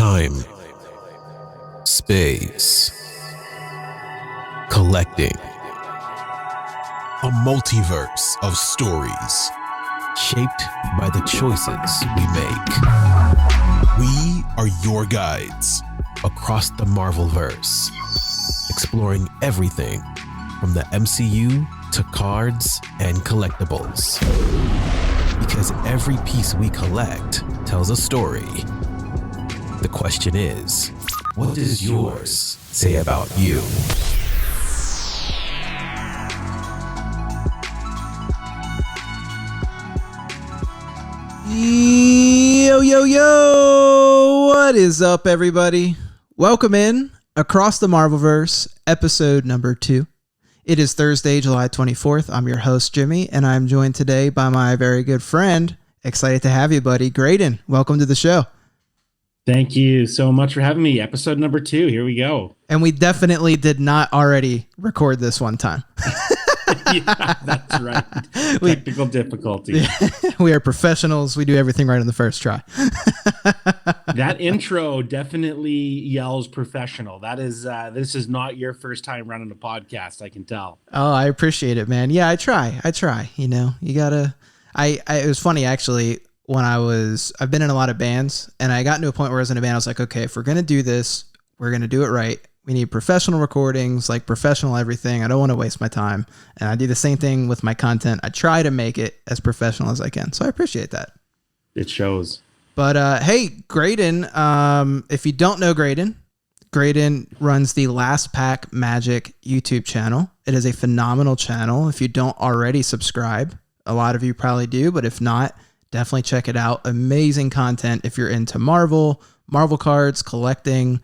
Time, space, collecting. A multiverse of stories shaped by the choices we make. We are your guides across the Marvelverse, exploring everything from the MCU to cards and collectibles. Because every piece we collect tells a story. The question is, what does yours say about you? Yo, yo, yo! What is up, everybody? Welcome in Across the Marvelverse, episode number 2. It is Thursday, July 24th. I'm your host, Jimmy, and I'm joined today by my very good friend. Excited to have you, buddy. Graydon, welcome to the show. Thank you so much for having me. Episode number 2. Here we go. And we definitely did not already record this one time. Yeah, that's right. Technical difficulty. We are professionals. We do everything right on the first try. That intro definitely yells professional. That is, this is not your first time running a podcast, I can tell. Oh, I appreciate it, man. Yeah, I try. You know, you gotta, it was funny actually when I've been in a lot of bands and I got to a point where I was in a band. I was like, okay, if we're going to do this, we're going to do it right. We need professional recordings, like professional everything. I don't want to waste my time. And I do the same thing with my content. I try to make it as professional as I can. So I appreciate that. It shows. But hey, Graydon, if you don't know Graydon runs the Last Pack Magic YouTube channel. It is a phenomenal channel. If you don't already subscribe, a lot of you probably do, but if not, definitely check it out. Amazing content if you're into Marvel cards, collecting,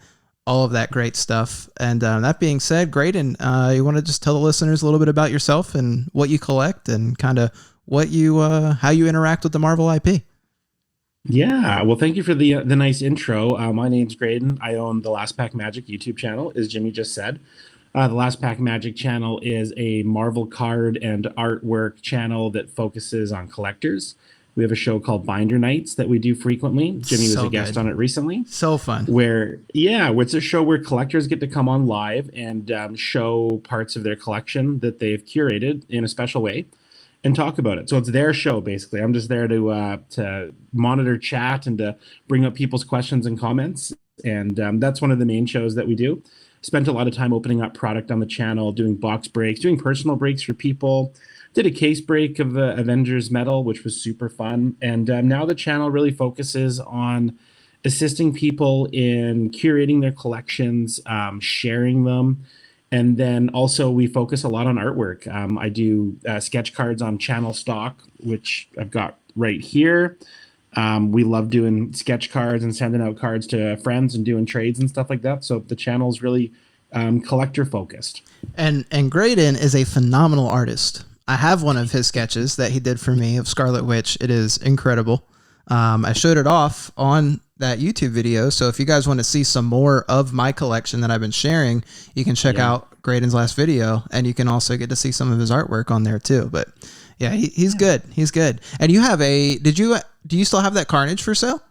all of that great stuff. And that being said, Graydon, you want to just tell the listeners a little bit about yourself and what you collect and kind of what you, how you interact with the Marvel IP? Yeah, well, thank you for the nice intro. My name's Graydon. I own the Last Pack Magic YouTube channel, as Jimmy just said. The Last Pack Magic channel is a Marvel card and artwork channel that focuses on collectors. We have a show called Binder Nights that we do frequently. Jimmy was a guest on it recently. So fun. It's a show where collectors get to come on live and show parts of their collection that they've curated in a special way and talk about it. So it's their show, basically. I'm just there to monitor chat and to bring up people's questions and comments. And that's one of the main shows that we do. Spent a lot of time opening up product on the channel, doing box breaks, doing personal breaks for people. Did a case break of Avengers Metal, which was super fun. And now the channel really focuses on assisting people in curating their collections, sharing them. And then also we focus a lot on artwork. I do sketch cards on channel stock, which I've got right here. We love doing sketch cards and sending out cards to friends and doing trades and stuff like that. So the channel is really collector focused. And Graydon is a phenomenal artist. I have one of his sketches that he did for me of Scarlet Witch. It is incredible. I showed it off on that YouTube video. So if you guys want to see some more of my collection that I've been sharing, you can check out Graydon's last video, and you can also get to see some of his artwork on there too. But yeah, he's good. He's good. And you have do you still have that Carnage for sale?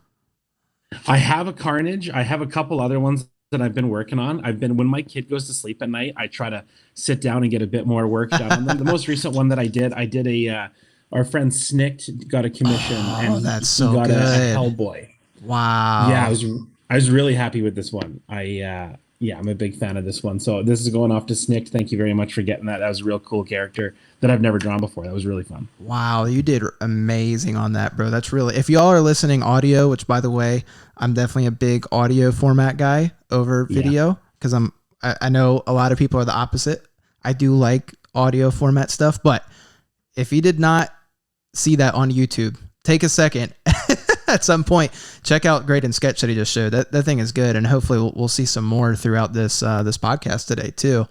I have a Carnage. I have a couple other ones that I've been working on. When my kid goes to sleep at night, I try to sit down and get a bit more work done on them. The most recent one that I did our friend Snicked got a commission and that's so he got good. a Hellboy. Wow. Yeah, I was really happy with this one. I'm a big fan of this one. So this is going off to Snicked. Thank you very much for getting that. That was a real cool character that I've never drawn before. That was really fun. Wow, you did amazing on that, bro. That's really, if y'all are listening audio, which by the way, I'm definitely a big audio format guy over video because I know a lot of people are the opposite. I do like audio format stuff, but if you did not see that on YouTube, take a second at some point, check out Graydon's sketch that he just showed. That thing is good, and hopefully we'll see some more throughout this podcast today too.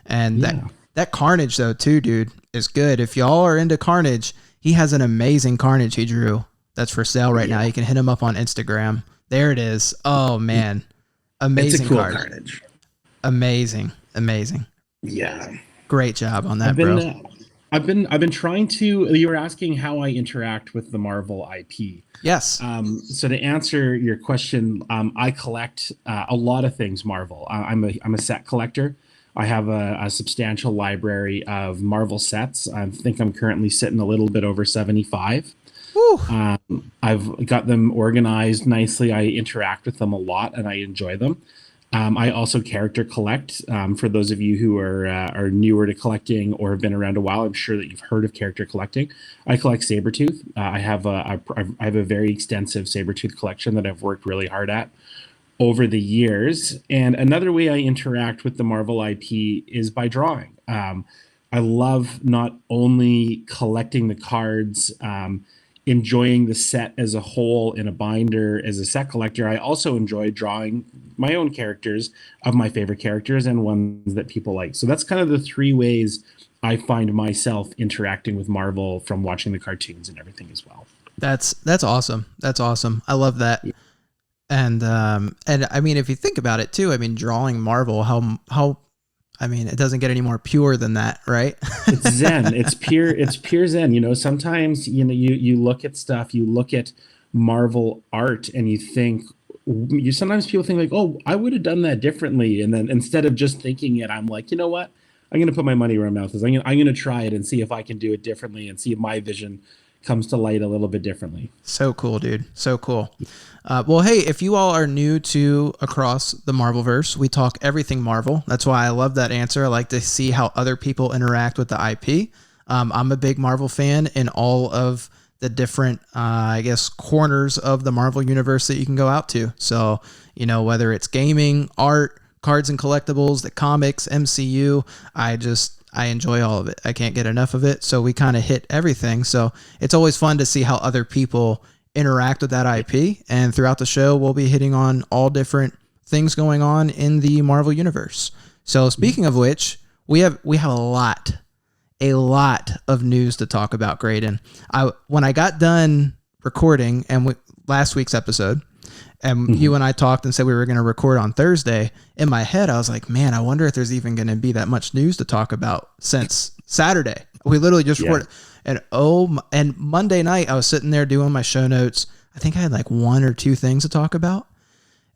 And that Carnage though too, dude, is good. If y'all are into Carnage, he has an amazing Carnage he drew that's for sale right now. You can hit him up on Instagram. There it is. Oh man, amazing. It's a cool card. Carnage. Amazing. Yeah. Great job on that, bro. I've been trying to. You were asking how I interact with the Marvel IP. Yes. So to answer your question, I collect a lot of things Marvel. I'm a set collector. I have a substantial library of Marvel sets. I think I'm currently sitting a little bit over 75. Woo. I've got them organized nicely. I interact with them a lot, and I enjoy them. I also character collect. For those of you who are newer to collecting or have been around a while, I'm sure that you've heard of character collecting. I collect Sabretooth. I have a very extensive Sabretooth collection that I've worked really hard at over the years. And another way I interact with the Marvel IP is by drawing. I love not only collecting the cards, enjoying the set as a whole in a binder as a set collector. I also enjoy drawing my own characters of my favorite characters and ones that people like. So that's kind of the three ways I find myself interacting with Marvel, from watching the cartoons and everything as well. That's awesome. That's awesome. I love that. Yeah. And I mean, if you think about it too, I mean, drawing Marvel, I mean, it doesn't get any more pure than that, right? It's Zen. It's pure Zen. You know, sometimes, you look at stuff, you look at Marvel art and you think, sometimes people think like, oh, I would have done that differently. And then instead of just thinking it, I'm like, you know what? I'm going to put my money where my mouth is. I'm going to try it and see if I can do it differently and see if my vision comes to light a little bit differently. So cool, dude. So cool. Well, hey, if you all are new to Across the Marvelverse, we talk everything Marvel. That's why I love that answer. I like to see how other people interact with the IP. I'm a big Marvel fan in all of the different, I guess, corners of the Marvel universe that you can go out to. So, whether it's gaming, art, cards and collectibles, the comics, MCU, I enjoy all of it. I can't get enough of it. So we kind of hit everything. So it's always fun to see how other people interact with that IP. And throughout the show, we'll be hitting on all different things going on in the Marvel universe. So speaking of which, we have a lot of news to talk about, Graydon. When I got done recording last week's episode, and you and I talked and said we were going to record on Thursday, in my head, I was like, man, I wonder if there's even going to be that much news to talk about since Saturday. We literally just recorded. And Monday night, I was sitting there doing my show notes. I think I had like one or two things to talk about.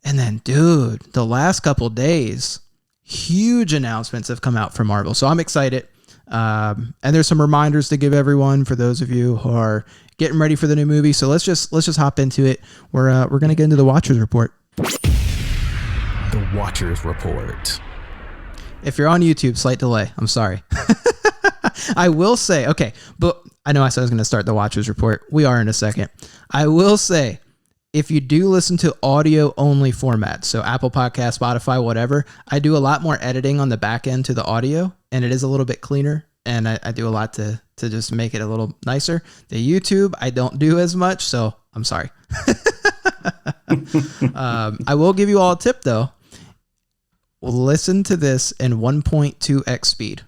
And then, dude, the last couple days, huge announcements have come out from Marvel. So I'm excited. And there's some reminders to give everyone for those of you who are getting ready for the new movie. So let's just hop into it. We're going to get into the Watchers Report. The Watchers Report. If you're on YouTube, slight delay. I'm sorry. I will say, okay, but I know I said I was going to start the Watchers Report. We are in a second. I will say, if you do listen to audio only format, so Apple Podcast, Spotify, whatever, I do a lot more editing on the back end to the audio, and it is a little bit cleaner. And I do a lot to just make it a little nicer. The YouTube, I don't do as much, so I'm sorry. I will give you all a tip, though. Listen to this in 1.2x speed.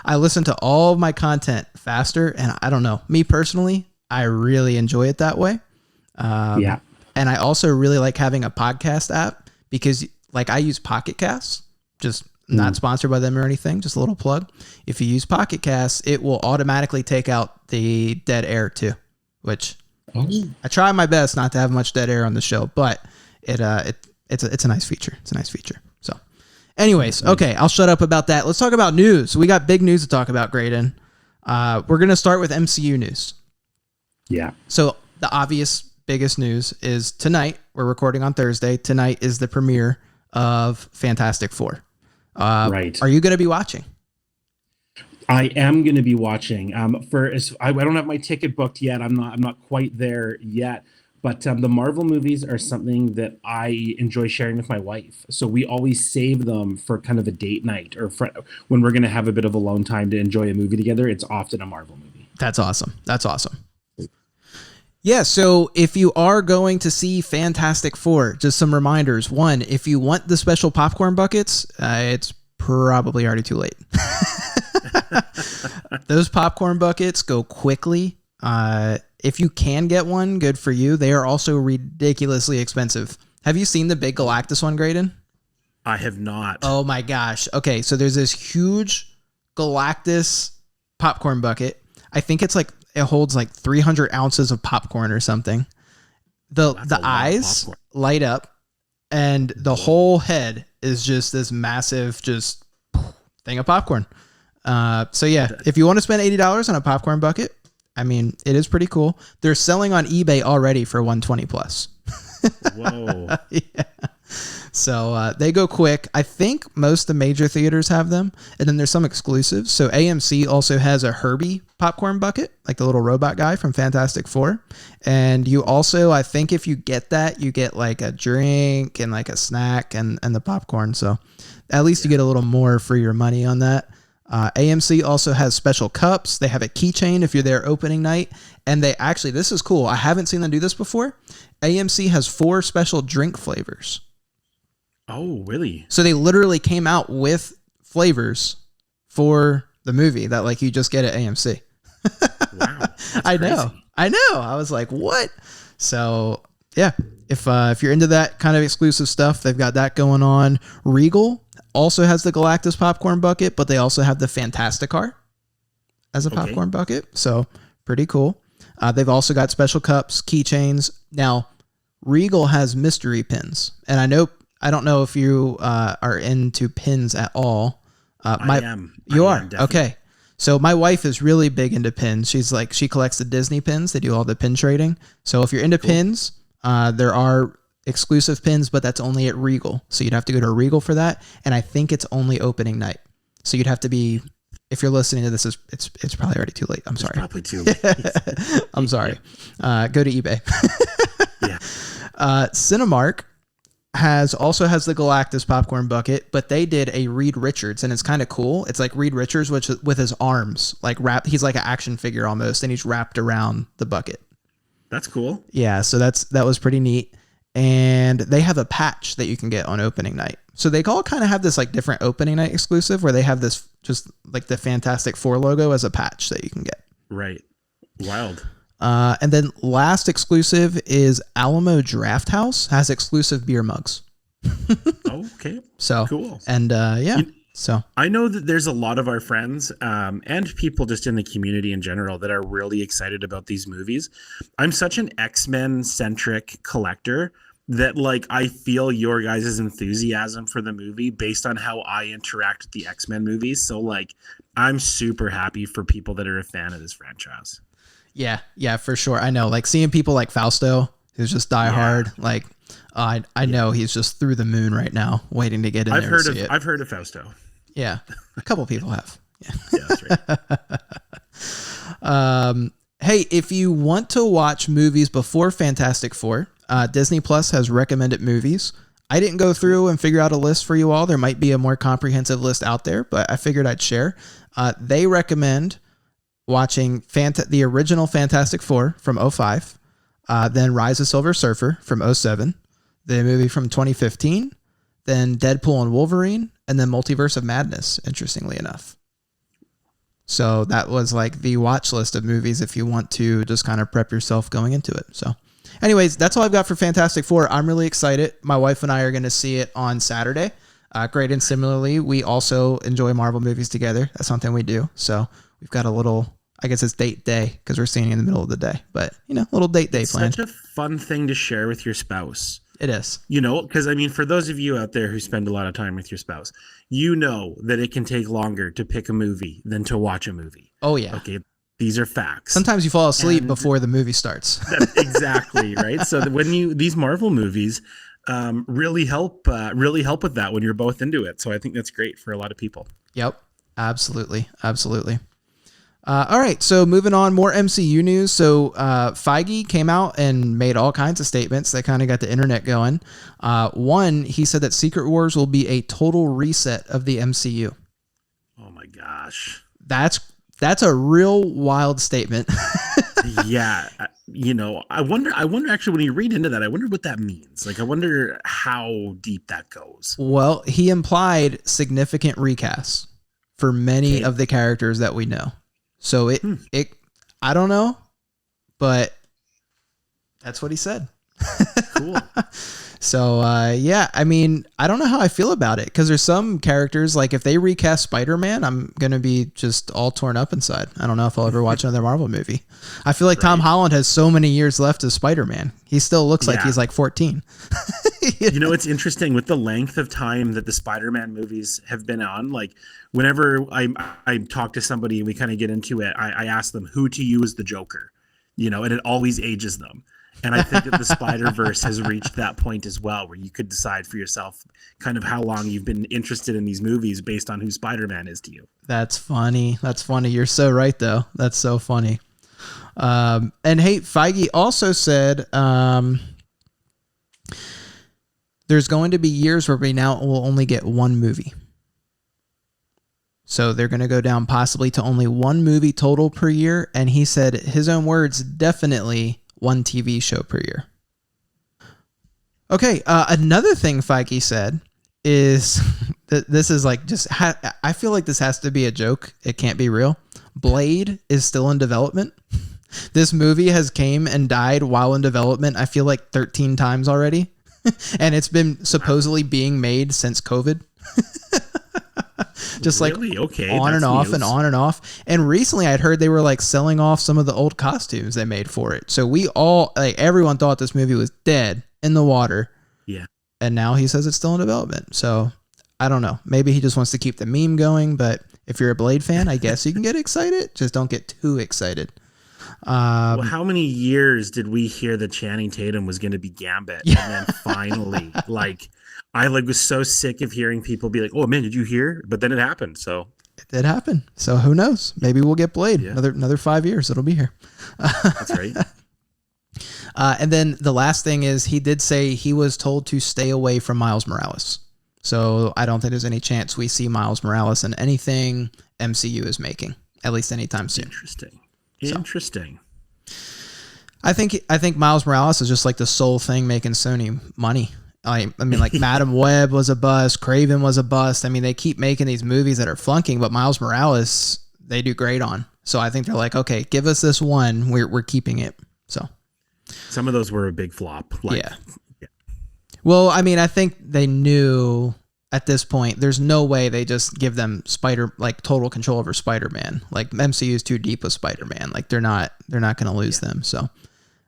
I listen to all of my content faster, and I don't know. Me personally, I really enjoy it that way. And I also really like having a podcast app because, like, I use Pocket Casts, just not sponsored by them or anything, just a little plug. If you use Pocket Casts, it will automatically take out the dead air too, which I try my best not to have much dead air on the show, but it's a nice feature. It's a nice feature. So anyways, okay, I'll shut up about that. Let's talk about news. We got big news to talk about, Graydon. We're going to start with MCU news. Yeah. So the obvious biggest news is tonight. We're recording on Thursday. Tonight is the premiere of Fantastic Four. Right. Are you going to be watching? I am going to be watching. I don't have my ticket booked yet. I'm not quite there yet. But the Marvel movies are something that I enjoy sharing with my wife. So we always save them for kind of a date night or when we're going to have a bit of alone time to enjoy a movie together. It's often a Marvel movie. That's awesome. That's awesome. Yeah, so if you are going to see Fantastic Four, just some reminders. One, if you want the special popcorn buckets, it's probably already too late. Those popcorn buckets go quickly. If you can get one, good for you. They are also ridiculously expensive. Have you seen the big Galactus one, Graydon? I have not. Oh my gosh. Okay, so there's this huge Galactus popcorn bucket. I think it's like it holds like 300 ounces of popcorn or something. The eyes light up, and the whole head is just this massive just thing of popcorn. So yeah, if you want to spend $80 on a popcorn bucket, I mean, it is pretty cool. They're selling on eBay already for $120 plus. Whoa. Yeah. So they go quick. I think most of the major theaters have them, and then there's some exclusives. So AMC also has a Herbie popcorn bucket, like the little robot guy from Fantastic Four. And you also, I think if you get that, you get like a drink and like a snack and the popcorn. So at least you get a little more for your money on that. AMC also has special cups. They have a keychain if you're there opening night. And they actually, this is cool. I haven't seen them do this before. AMC has 4 special drink flavors. Oh, really? So they literally came out with flavors for the movie that like you just get at AMC. Wow. I know. I was like, what? So yeah, if you're into that kind of exclusive stuff, they've got that going on. Regal also has the Galactus popcorn bucket, but they also have the Fantastic Car as a popcorn bucket. So pretty cool. They've also got special cups, keychains. Now, Regal has mystery pins, and I don't know if you are into pins at all. I am. You are? Definitely. Okay. So my wife is really big into pins. She collects the Disney pins. They do all the pin trading. So if you're into pins, there are exclusive pins, but that's only at Regal. So you'd have to go to Regal for that. And I think it's only opening night. So you'd have to be, if you're listening to this, it's probably already too late. I'm sorry. Probably too late. I'm sorry. Go to eBay. Yeah. Cinemark also has the Galactus popcorn bucket, but they did a Reed Richards, and it's kind of cool. It's like Reed Richards, which with his arms like wrapped. He's like an action figure almost, and he's wrapped around the bucket. That's cool. Yeah, so that was pretty neat. And they have a patch that you can get on opening night. So they all kind of have this like different opening night exclusive where they have this just like the Fantastic Four logo as a patch that you can get. Right. Wild. And then last exclusive is Alamo Draft House has exclusive beer mugs. Okay. So cool. And so I know that there's a lot of our friends and people just in the community in general that are really excited about these movies. I'm such an X-Men centric collector that like I feel your guys' enthusiasm for the movie based on how I interact with the X-Men movies. So like I'm super happy for people that are a fan of this franchise. Yeah, for sure. I know, like seeing people like Fausto, who's just diehard. Like, I know he's just through the moon right now, waiting to get in there. I've heard of Fausto. Yeah, a couple people have. Yeah, that's right. Hey, if you want to watch movies before Fantastic Four, Disney Plus has recommended movies. I didn't go through and figure out a list for you all. There might be a more comprehensive list out there, but I figured I'd share. They recommend watching the original Fantastic Four from 2005, then Rise of Silver Surfer from 2007, the movie from 2015, then Deadpool and Wolverine, and then Multiverse of Madness, interestingly enough. So that was like the watch list of movies if you want to just kind of prep yourself going into it. So anyways, that's all I've got for Fantastic Four. I'm really excited. My wife and I are going to see it on Saturday. Graydon, similarly, we also enjoy Marvel movies together. That's something we do. So we've got a little, I guess it's date day because we're seeing in the middle of the day, but little date day planned. Such a fun thing to share with your spouse. It is. Because I mean, for those of you out there who spend a lot of time with your spouse, that it can take longer to pick a movie than to watch a movie. Oh yeah. Okay. These are facts. Sometimes you fall asleep before the movie starts. Exactly. Right. So when these Marvel movies really help with that when you're both into it. So I think that's great for a lot of people. Yep. Absolutely. All right, so moving on, more MCU news. So Feige came out and made all kinds of statements that kind of got the internet going. One, he said that Secret Wars will be a total reset of the MCU. Oh my gosh. That's a real wild statement. Yeah. I wonder actually when you read into that, I wonder what that means. Like, I wonder how deep that goes. Well, he implied significant recasts for many of the characters that we know. So I don't know, but that's what he said. Cool. So, yeah, I mean, I don't know how I feel about it because there's some characters, like if they recast Spider-Man, I'm going to be just all torn up inside. I don't know if I'll ever watch another Marvel movie. I feel like Tom Holland has so many years left as Spider-Man. He still looks like he's like 14. You know, it's interesting with the length of time that the Spider-Man movies have been on. Like whenever I talk to somebody and we kind of get into it, I ask them who to you is the Joker, you know, and it always ages them. And I think that the Spider-Verse has reached that point as well, where you could decide for yourself kind of how long you've been interested in these movies based on who Spider-Man is to you. That's funny. That's funny. You're so right, though. That's so funny. And hey, Feige also said there's going to be years where we now will only get one movie. So they're going to go down possibly to only one movie total per year. And he said, his own words, definitely one TV show per year. Okay, another thing Feige said is that this is like just I feel like this has to be a joke. It can't be real. Blade is still in development. This movie has came and died while in development, I feel like 13 times already. And it's been supposedly being made since COVID. Just really? Like okay, on and off news. And on and off. And recently I'd heard they were like selling off some of the old costumes they made for it. So we all, like everyone thought this movie was dead in the water. Yeah. And now he says it's still in development. So I don't know. Maybe he just wants to keep the meme going. But if you're a Blade fan, I guess you can get excited. Just don't get too excited. Well, how many years did we hear that Channing Tatum was going to be Gambit? Yeah. And then finally, like, I was so sick of hearing people be like, oh man, did you hear? But then it happened. So it did happen. So who knows? Maybe we'll get Blade. Yeah. Another 5 years. It'll be here. That's right. And then the last thing is he did say he was told to stay away from Miles Morales. So I don't think there's any chance we see Miles Morales in anything MCU is making, at least anytime soon. Interesting. I think Miles Morales is just like the sole thing making Sony money. I mean, like Madam Web was a bust, Craven was a bust. I mean, they keep making these movies that are flunking, but Miles Morales they do great on. So I think they're like, okay, give us this one, we're keeping it. So some of those were a big flop. Yeah. Well, I mean, I think they knew at this point, there's no way they just give them total control over Spider-Man. Like MCU is too deep with Spider-Man. Like they're not going to lose them. So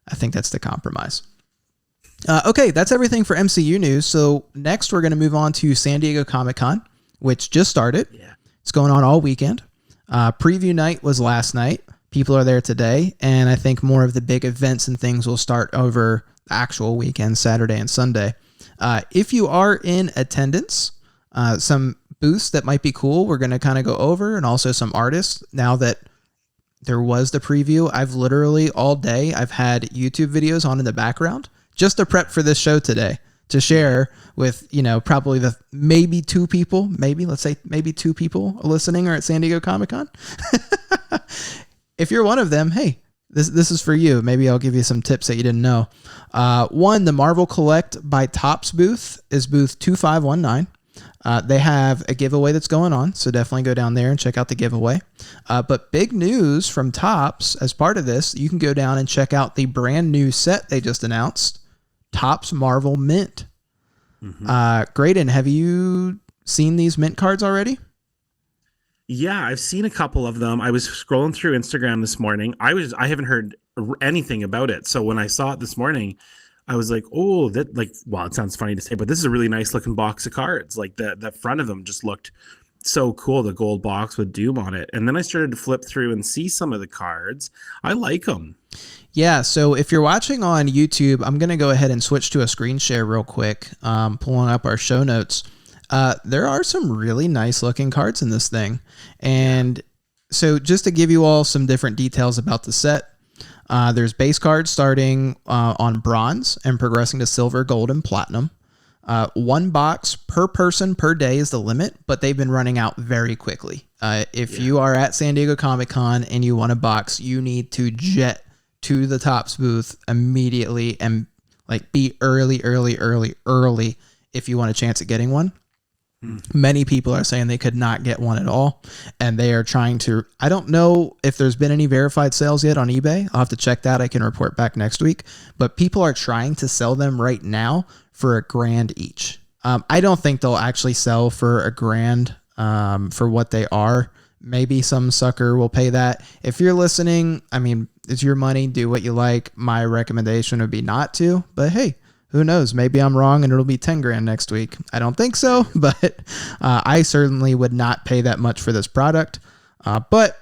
I think that's the compromise. Okay, that's everything for MCU news. So next we're going to move on to San Diego Comic-Con, which just started. Yeah. It's going on all weekend. Preview night was last night. People are there today. And I think more of the big events and things will start over the actual weekend, Saturday and Sunday. If you are in attendance, some booths that might be cool, we're going to kind of go over, and also some artists. Now that there was the preview, I've literally all day, I've had YouTube videos on in the background just to prep for this show today to share with, probably maybe two people listening or at San Diego Comic-Con. If you're one of them, hey, this is for you. Maybe I'll give you some tips that you didn't know. One, the Marvel Collect by Topps booth is booth 2519. They have a giveaway that's going on, so definitely go down there and check out the giveaway. But big news from Topps as part of this, you can go down and check out the brand new set they just announced, Topps Marvel Mint. Mm-hmm. Graydon, have you seen these Mint cards already? Yeah, I've seen a couple of them. I was scrolling through Instagram this morning. I haven't heard anything about it. So when I saw it this morning, I was like, oh, it sounds funny to say, but this is a really nice looking box of cards. Like the front of them just looked so cool, the gold box with Doom on it. And then I started to flip through and see some of the cards. I like them. Yeah, so if you're watching on YouTube, I'm going to go ahead and switch to a screen share real quick, pulling up our show notes. There are some really nice looking cards in this thing. And so just to give you all some different details about the set, there's base cards starting on bronze and progressing to silver, gold, and platinum. One box per person per day is the limit, but they've been running out very quickly. If you are at San Diego Comic-Con and you want a box, you need to jet to the Topps booth immediately and be early if you want a chance at getting one. Many people are saying they could not get one at all, and they are trying to. I don't know if there's been any verified sales yet on eBay. I'll have to check that. I can report back next week. But people are trying to sell them right now for $1,000 each. I don't think they'll actually sell for $1,000 for what they are. Maybe some sucker will pay that. If you're listening, I mean, it's your money. Do what you like. My recommendation would be not to, but hey, who knows? Maybe I'm wrong and it'll be $10,000 next week. I don't think so, but I certainly would not pay that much for this product. But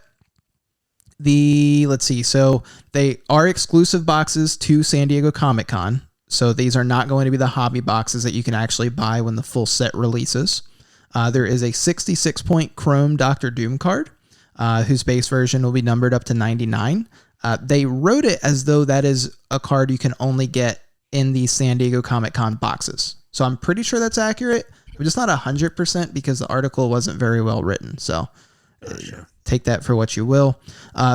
let's see. So they are exclusive boxes to San Diego Comic-Con. So these are not going to be the hobby boxes that you can actually buy when the full set releases. There is a 66-point Chrome Doctor Doom card, whose base version will be numbered up to 99. They wrote it as though that is a card you can only get in the San Diego Comic-Con boxes. So I'm pretty sure that's accurate, but just not 100% because the article wasn't very well written. So take that for what you will.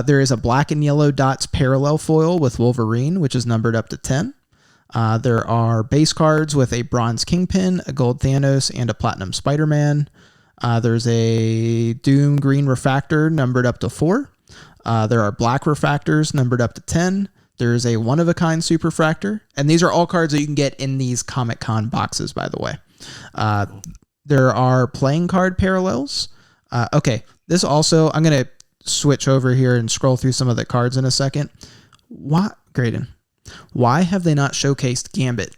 There is a black and yellow dots parallel foil with Wolverine, which is numbered up to 10. There are base cards with a bronze Kingpin, a gold Thanos, and a platinum Spider-Man. There's a Doom green refractor numbered up to 4. There are black refractors numbered up to 10. There's a one-of-a-kind superfractor. And these are all cards that you can get in these Comic-Con boxes, by the way. There are playing card parallels. Okay, this also, I'm going to switch over here and scroll through some of the cards in a second. What, Graydon? Why have they not showcased Gambit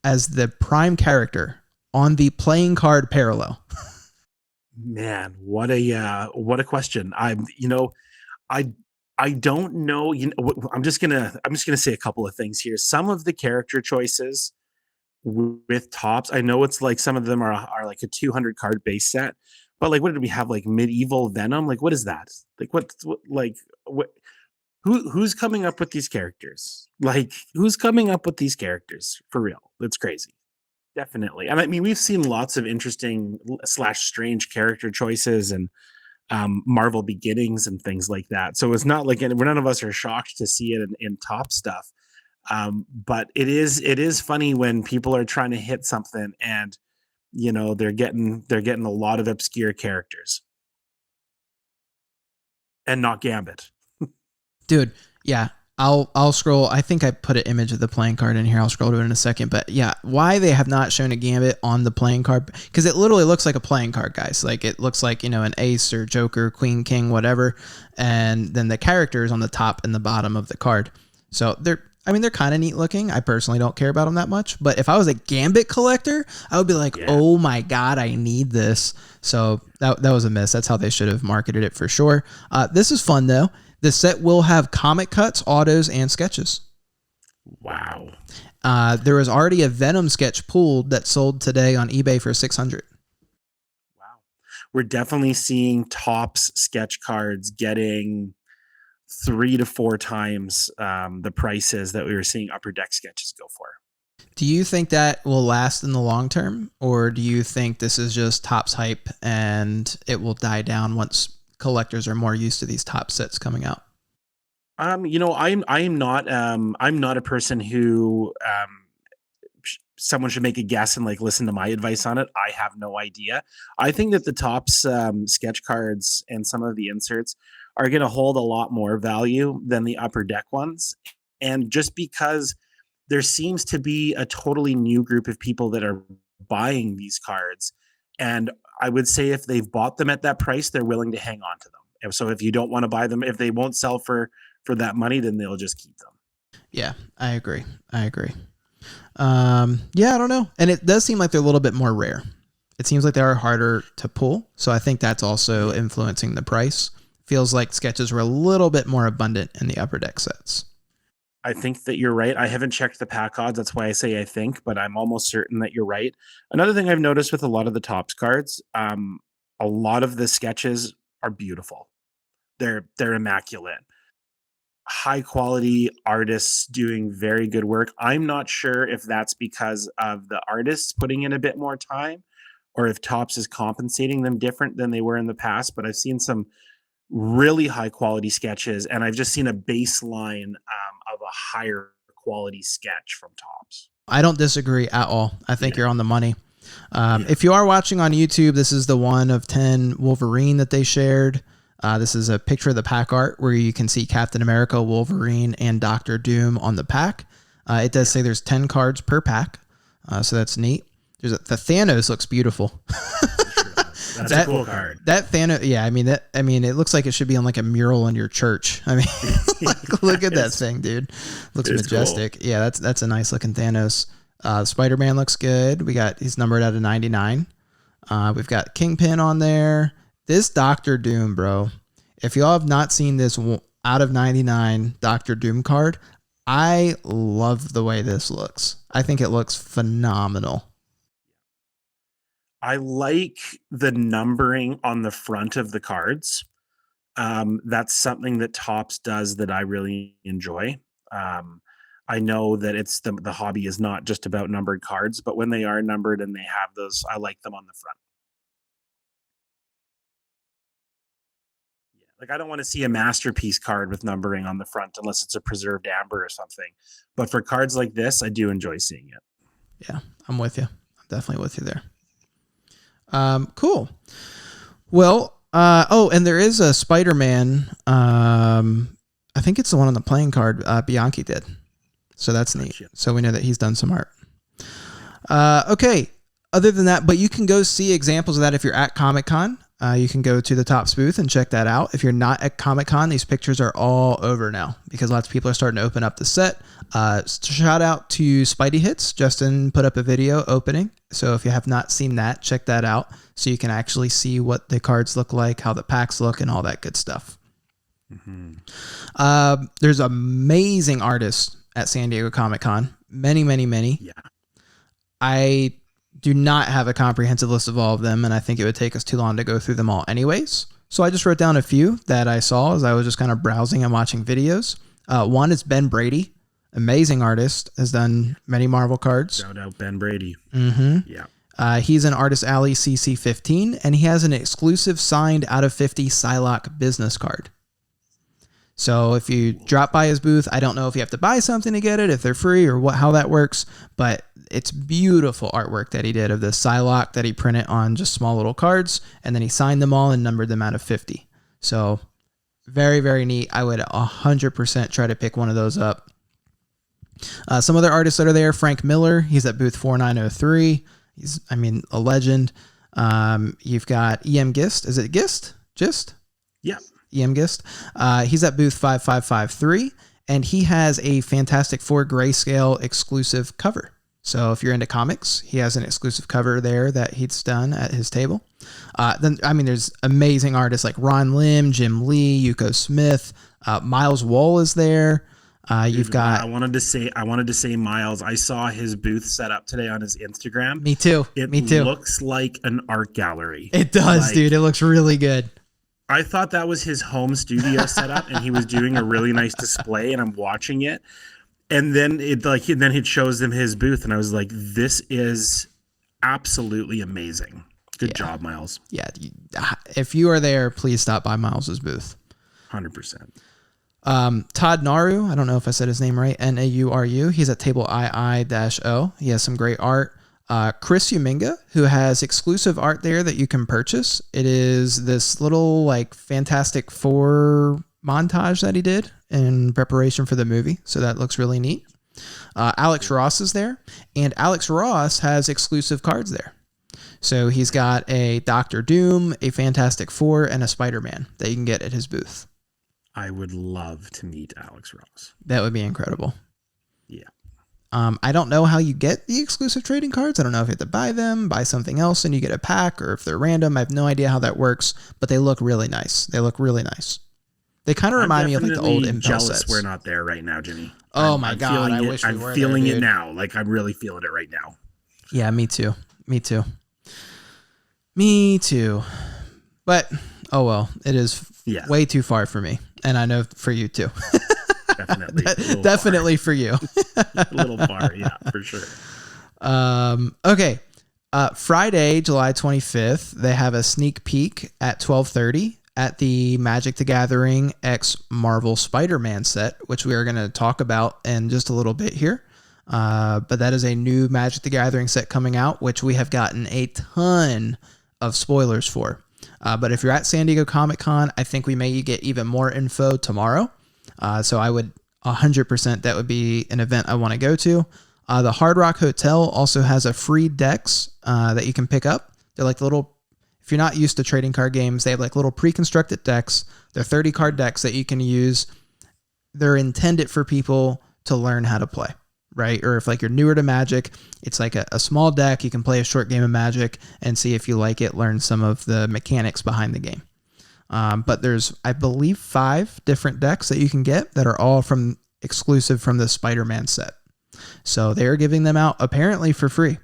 as the prime character on the playing card parallel? Man, what a question. I don't know. I'm just gonna say a couple of things here. Some of the character choices with Topps, I know it's like some of them are like a 200 card base set, but like, what did we have? Like medieval Venom? Like, what is that? Like what? Who's coming up with these characters? Like, who's coming up with these characters for real? That's crazy. Definitely. And I mean, we've seen lots of interesting / strange character choices and Marvel beginnings and things like that. So it's not like none of us are shocked to see it in top stuff. But it is funny when people are trying to hit something and they're getting a lot of obscure characters and not Gambit. Dude, yeah, I'll scroll. I think I put an image of the playing card in here. I'll scroll to it in a second. But yeah, why they have not shown a Gambit on the playing card? Because it literally looks like a playing card, guys. Like it looks like, an ace or joker, queen, king, whatever. And then the characters on the top and the bottom of the card. So they're kind of neat looking. I personally don't care about them that much. But if I was a Gambit collector, I would be like, oh my God, I need this. So that was a miss. That's how they should have marketed it for sure. This is fun though. The set will have comic cuts, autos, and sketches. Wow. There was already a Venom sketch pooled that sold today on eBay for $600. Wow. We're definitely seeing Topps sketch cards getting 3 to 4 times the prices that we were seeing Upper Deck sketches go for. Do you think that will last in the long term? Or do you think this is just Topps hype and it will die down once collectors are more used to these top sets coming out? I'm not a person who someone should make a guess and like listen to my advice on it. I have no idea. I think that the Topps sketch cards and some of the inserts are going to hold a lot more value than the Upper Deck ones. And just because there seems to be a totally new group of people that are buying these cards, and I would say if they've bought them at that price, they're willing to hang on to them. And so if you don't want to buy them, if they won't sell for that money, then they'll just keep them. Yeah, I agree. Yeah, I don't know. And it does seem like they're a little bit more rare. It seems like they are harder to pull. So I think that's also influencing the price. Feels like sketches were a little bit more abundant in the Upper Deck sets. I think that you're right. I haven't checked the pack odds. That's why I say I think, but I'm almost certain that you're right. Another thing I've noticed with a lot of the Topps cards, a lot of the sketches are beautiful. They're immaculate. High quality artists doing very good work. I'm not sure if that's because of the artists putting in a bit more time or if Topps is compensating them different than they were in the past, but I've seen some really high quality sketches, and I've just seen a baseline of a higher quality sketch from Topps. I don't disagree at all. I think you're on the money. If you are watching on YouTube, this is the 1 of 10 Wolverine that they shared. This is a picture of the pack art where you can see Captain America, Wolverine, and Doctor Doom on the pack. It does say there's 10 cards per pack. So that's neat. The Thanos looks beautiful. That's a cool card. That Thanos, yeah, I mean, it looks like it should be on like a mural in your church. I mean, like, look at that thing, dude. Looks majestic. Cool. Yeah, that's a nice looking Thanos. Spider-Man looks good. He's numbered out of 99. We've got Kingpin on there. This Doctor Doom, bro. If y'all have not seen this out of 99 Doctor Doom card, I love the way this looks. I think it looks phenomenal. I like the numbering on the front of the cards. That's something that Topps does that I really enjoy. I know that it's the hobby is not just about numbered cards, but when they are numbered and they have those, I like them on the front. Yeah, like I don't want to see a masterpiece card with numbering on the front unless it's a preserved amber or something. But for cards like this, I do enjoy seeing it. Yeah, I'm with you. I'm definitely with you there. Cool. Well, and there is a Spider-Man. I think it's the one on the playing card Bianchi did. So that's neat. So we know that he's done some art. Okay. Other than that, but you can go see examples of that if you're at Comic-Con. You can go to the Topps booth and check that out. If you're not at Comic-Con, these pictures are all over now because lots of people are starting to open up the set. Shout out to Spidey Hits. Justin put up a video opening. So if you have not seen that, check that out so you can actually see what the cards look like, how the packs look, and all that good stuff. Mm-hmm. There's amazing artists at San Diego Comic-Con. Many, many, many. Yeah. I do not have a comprehensive list of all of them, and I think it would take us too long to go through them all anyways. So I just wrote down a few that I saw as I was just kind of browsing and watching videos. One is Ben Brady. Amazing artist, has done many Marvel cards. Shout out Ben Brady. Mm-hmm. Yeah. He's an Artist Alley CC15, and he has an exclusive signed out of 50 Psylocke business card. So if you drop by his booth, I don't know if you have to buy something to get it, if they're free or how that works, but it's beautiful artwork that he did of the Psylocke that he printed on just small little cards, and then he signed them all and numbered them out of 50. So very, very neat. I would 100% try to pick one of those up. Some other artists that are there, Frank Miller, he's at booth 4903. He's, a legend. You've got EM Gist. Is it Gist? Gist? Yeah. EM Gist. He's at booth 5553, and he has a Fantastic Four grayscale exclusive cover. So if you're into comics, he has an exclusive cover there that he's done at his table. There's amazing artists like Ron Lim, Jim Lee, Yuko Smith, Miles Wall is there. You've got. I wanted to say Miles. I saw his booth set up today on his Instagram. Me too. It looks like an art gallery. It does, dude. It looks really good. I thought that was his home studio setup, and he was doing a really nice display. And I'm watching it, and then it shows them his booth, and I was like, "This is Absolutely amazing. Good job, Miles. Yeah. If you are there, please stop by Miles's booth. 100%. Todd Naru, I don't know if I said his name right, Nauru. He's at table II-O. He has some great art. Chris Uminga, who has exclusive art there that you can purchase. It is this little like Fantastic Four montage that he did in preparation for the movie. So that looks really neat. Alex Ross is there, and Alex Ross has exclusive cards there. So he's got a Doctor Doom, a Fantastic Four, and a Spider-Man that you can get at his booth. I would love to meet Alex Ross. That would be incredible. Yeah. I don't know how you get the exclusive trading cards. I don't know if you have to buy them, buy something else, and you get a pack, or if they're random. I have no idea how that works, but they look really nice. They look really nice. They kind of remind me of like the old Impel jealous sets. We're not there right now, Jimmy. Oh my God, I wish we were. I'm feeling there, it now. Like I'm really feeling it right now. Yeah, me too. Me too. But oh well, it is way too far for me, and I know for you too. Definitely for you. A little far, yeah, for sure. Okay. Friday, July 25th, they have a sneak peek at 12:30 at the Magic the Gathering X Marvel Spider-Man set, which we are going to talk about in just a little bit here. But that is a new Magic the Gathering set coming out, which we have gotten a ton of spoilers for. But if you're at San Diego Comic-Con, I think we may get even more info tomorrow. So I would 100%, that would be an event I want to go to. The Hard Rock Hotel also has a free decks that you can pick up. They're like little, if you're not used to trading card games, they have like little pre-constructed decks. They're 30 card decks that you can use. They're intended for people to learn how to play, right? Or if like you're newer to Magic, it's like a small deck. You can play a short game of Magic and see if you like it, learn some of the mechanics behind the game. But there's, I believe, 5 different decks that you can get that are all exclusive from the Spider-Man set. So they're giving them out apparently for free.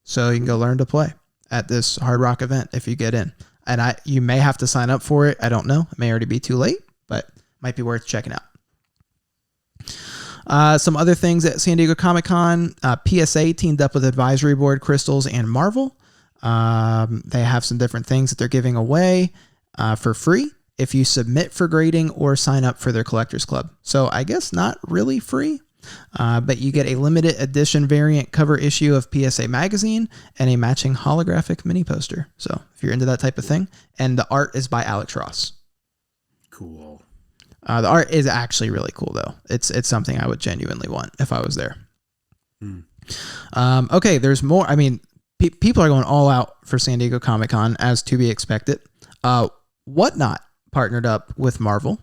So you can go learn to play at this Hard Rock event if you get in. And you may have to sign up for it. I don't know. It may already be too late, but might be worth checking out. Some other things at San Diego Comic-Con, PSA teamed up with Advisory Board, Crystals, and Marvel. They have some different things that they're giving away for free if you submit for grading or sign up for their Collectors Club. So I guess not really free, but you get a limited edition variant cover issue of PSA Magazine and a matching holographic mini poster. So if you're into that type of thing, and the art is by Alex Ross. Cool. The art is actually really cool, though. It's something I would genuinely want if I was there. Okay, there's more. I mean, people are going all out for San Diego Comic-Con, as to be expected. Whatnot partnered up with Marvel,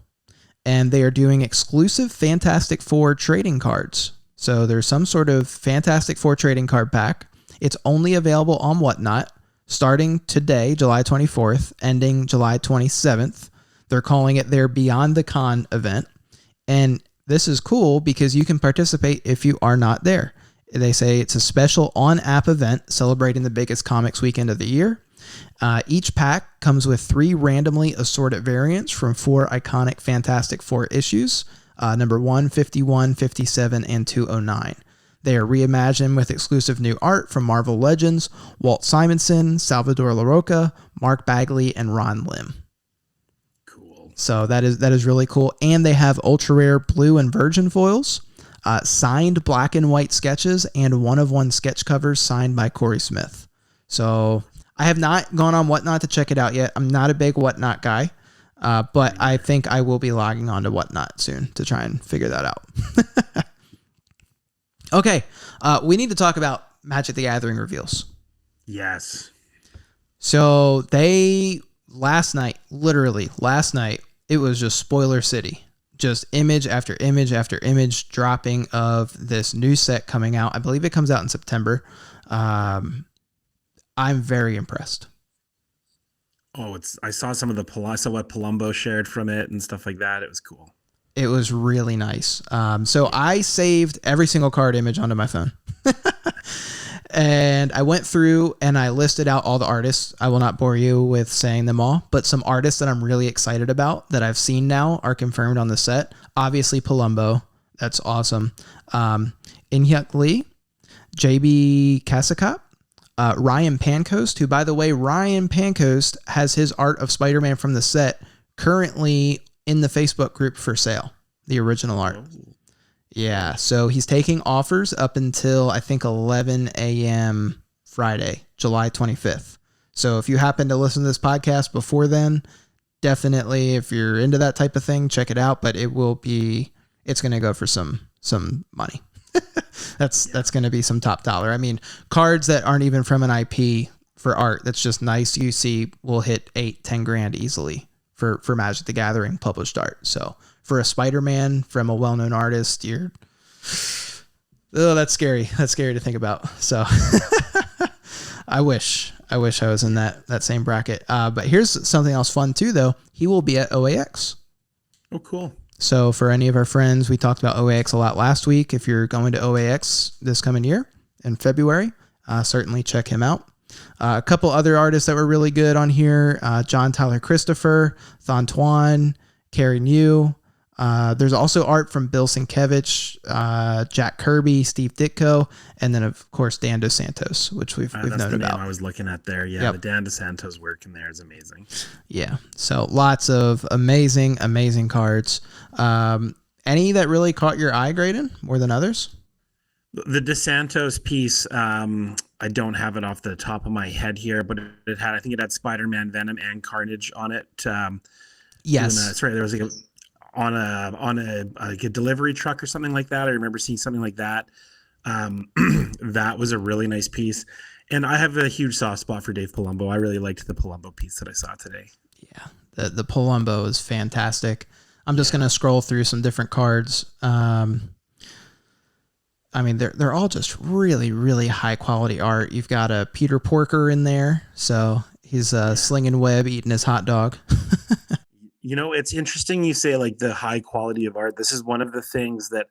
and they are doing exclusive Fantastic Four trading cards. So there's some sort of Fantastic Four trading card pack. It's only available on Whatnot, starting today, July 24th, ending July 27th. They're calling it their Beyond the Con event. And this is cool because you can participate if you are not there. They say it's a special on-app event celebrating the biggest comics weekend of the year. Each pack comes with 3 randomly assorted variants from 4 iconic Fantastic Four issues, number 1, 51, 57, and 209. They are reimagined with exclusive new art from Marvel Legends, Walt Simonson, Salvador LaRocca, Mark Bagley, and Ron Lim. So that is really cool. And they have ultra rare blue and virgin foils, signed black and white sketches, and one-of-one sketch covers signed by Corey Smith. So I have not gone on Whatnot to check it out yet. I'm not a big Whatnot guy, but I think I will be logging on to Whatnot soon to try and figure that out. Okay, we need to talk about Magic the Gathering reveals. Yes. So last night, it was just spoiler city. Just image after image after image dropping of this new set coming out. I believe it comes out in September. I'm very impressed. Oh, I saw some of what Palumbo shared from it and stuff like that. It was cool. It was really nice. So I saved every single card image onto my phone. And I went through and I listed out all the artists. I will not bore you with saying them all, but some artists that I'm really excited about that I've seen now are confirmed on the set. Obviously, Palumbo. That's awesome. Inhyuk Lee, JB Casicott, Ryan Pancoast, who, by the way, Ryan Pancoast has his art of Spider-Man from the set currently in the Facebook group for sale, the original art. Yeah, so he's taking offers up until, I think, 11 a.m. Friday, July 25th. So if you happen to listen to this podcast before then, definitely, if you're into that type of thing, check it out. But it's going to go for some money. That's going to be some top dollar. I mean, cards that aren't even from an IP for art that's just nice UC will hit 8-10 grand easily for Magic the Gathering published art. So for a Spider-Man from a well-known artist, that's scary. That's scary to think about. So I wish I was in that same bracket. But here's something else fun too, though. He will be at OAX. Oh, cool. So for any of our friends, we talked about OAX a lot last week. If you're going to OAX this coming year in February, certainly check him out. A couple other artists that were really good on here. John Tyler Christopher, Thon Tuan, Carrie New. There's also art from Bill Sienkiewicz, Jack Kirby, Steve Ditko, and then of course Dan Dos Santos, which we've known the about. Name I was looking at there. Yeah, yep. The Dan Dos Santos work in there is amazing. Yeah, so lots of amazing cards. Any that really caught your eye, Graydon, more than others? The Dos Santos piece, I don't have it off the top of my head here, but I think it had Spider-Man, Venom, and Carnage on it. Yes, that's right. There was like on a delivery truck or something like that. I remember seeing something like that. That was a really nice piece. And I have a huge soft spot for Dave Palumbo. I really liked the Palumbo piece that I saw today. Yeah, the Palumbo is fantastic. I'm just gonna scroll through some different cards. I mean, they're all just really, really high quality art. You've got a Peter Porker in there, so he's slinging web, eating his hot dog. You know, it's interesting you say like the high quality of art. This is one of the things that,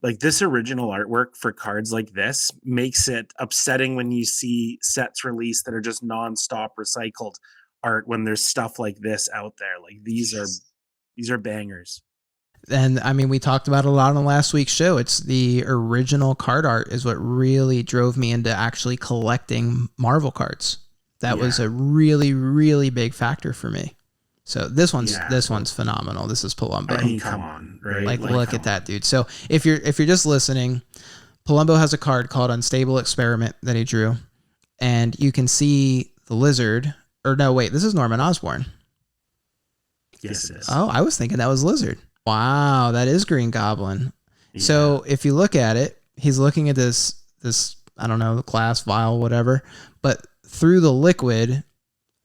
like, this original artwork for cards like this makes it upsetting when you see sets released that are just nonstop recycled art when there's stuff like this out there. Like these are bangers. And I mean, we talked about it a lot on last week's show. It's the original card art is what really drove me into actually collecting Marvel cards. That was a really, really big factor for me. So this one's phenomenal. This is Palumbo. I mean, come on, right? Like look at that, dude. So if you're just listening, Palumbo has a card called Unstable Experiment that he drew, and you can see the lizard. Or no, wait, this is Norman Osborn. Yes, it is. Oh, I was thinking that was Lizard. Wow, that is Green Goblin. Yeah. So if you look at it, he's looking at this I don't know, glass vial, whatever, but through the liquid,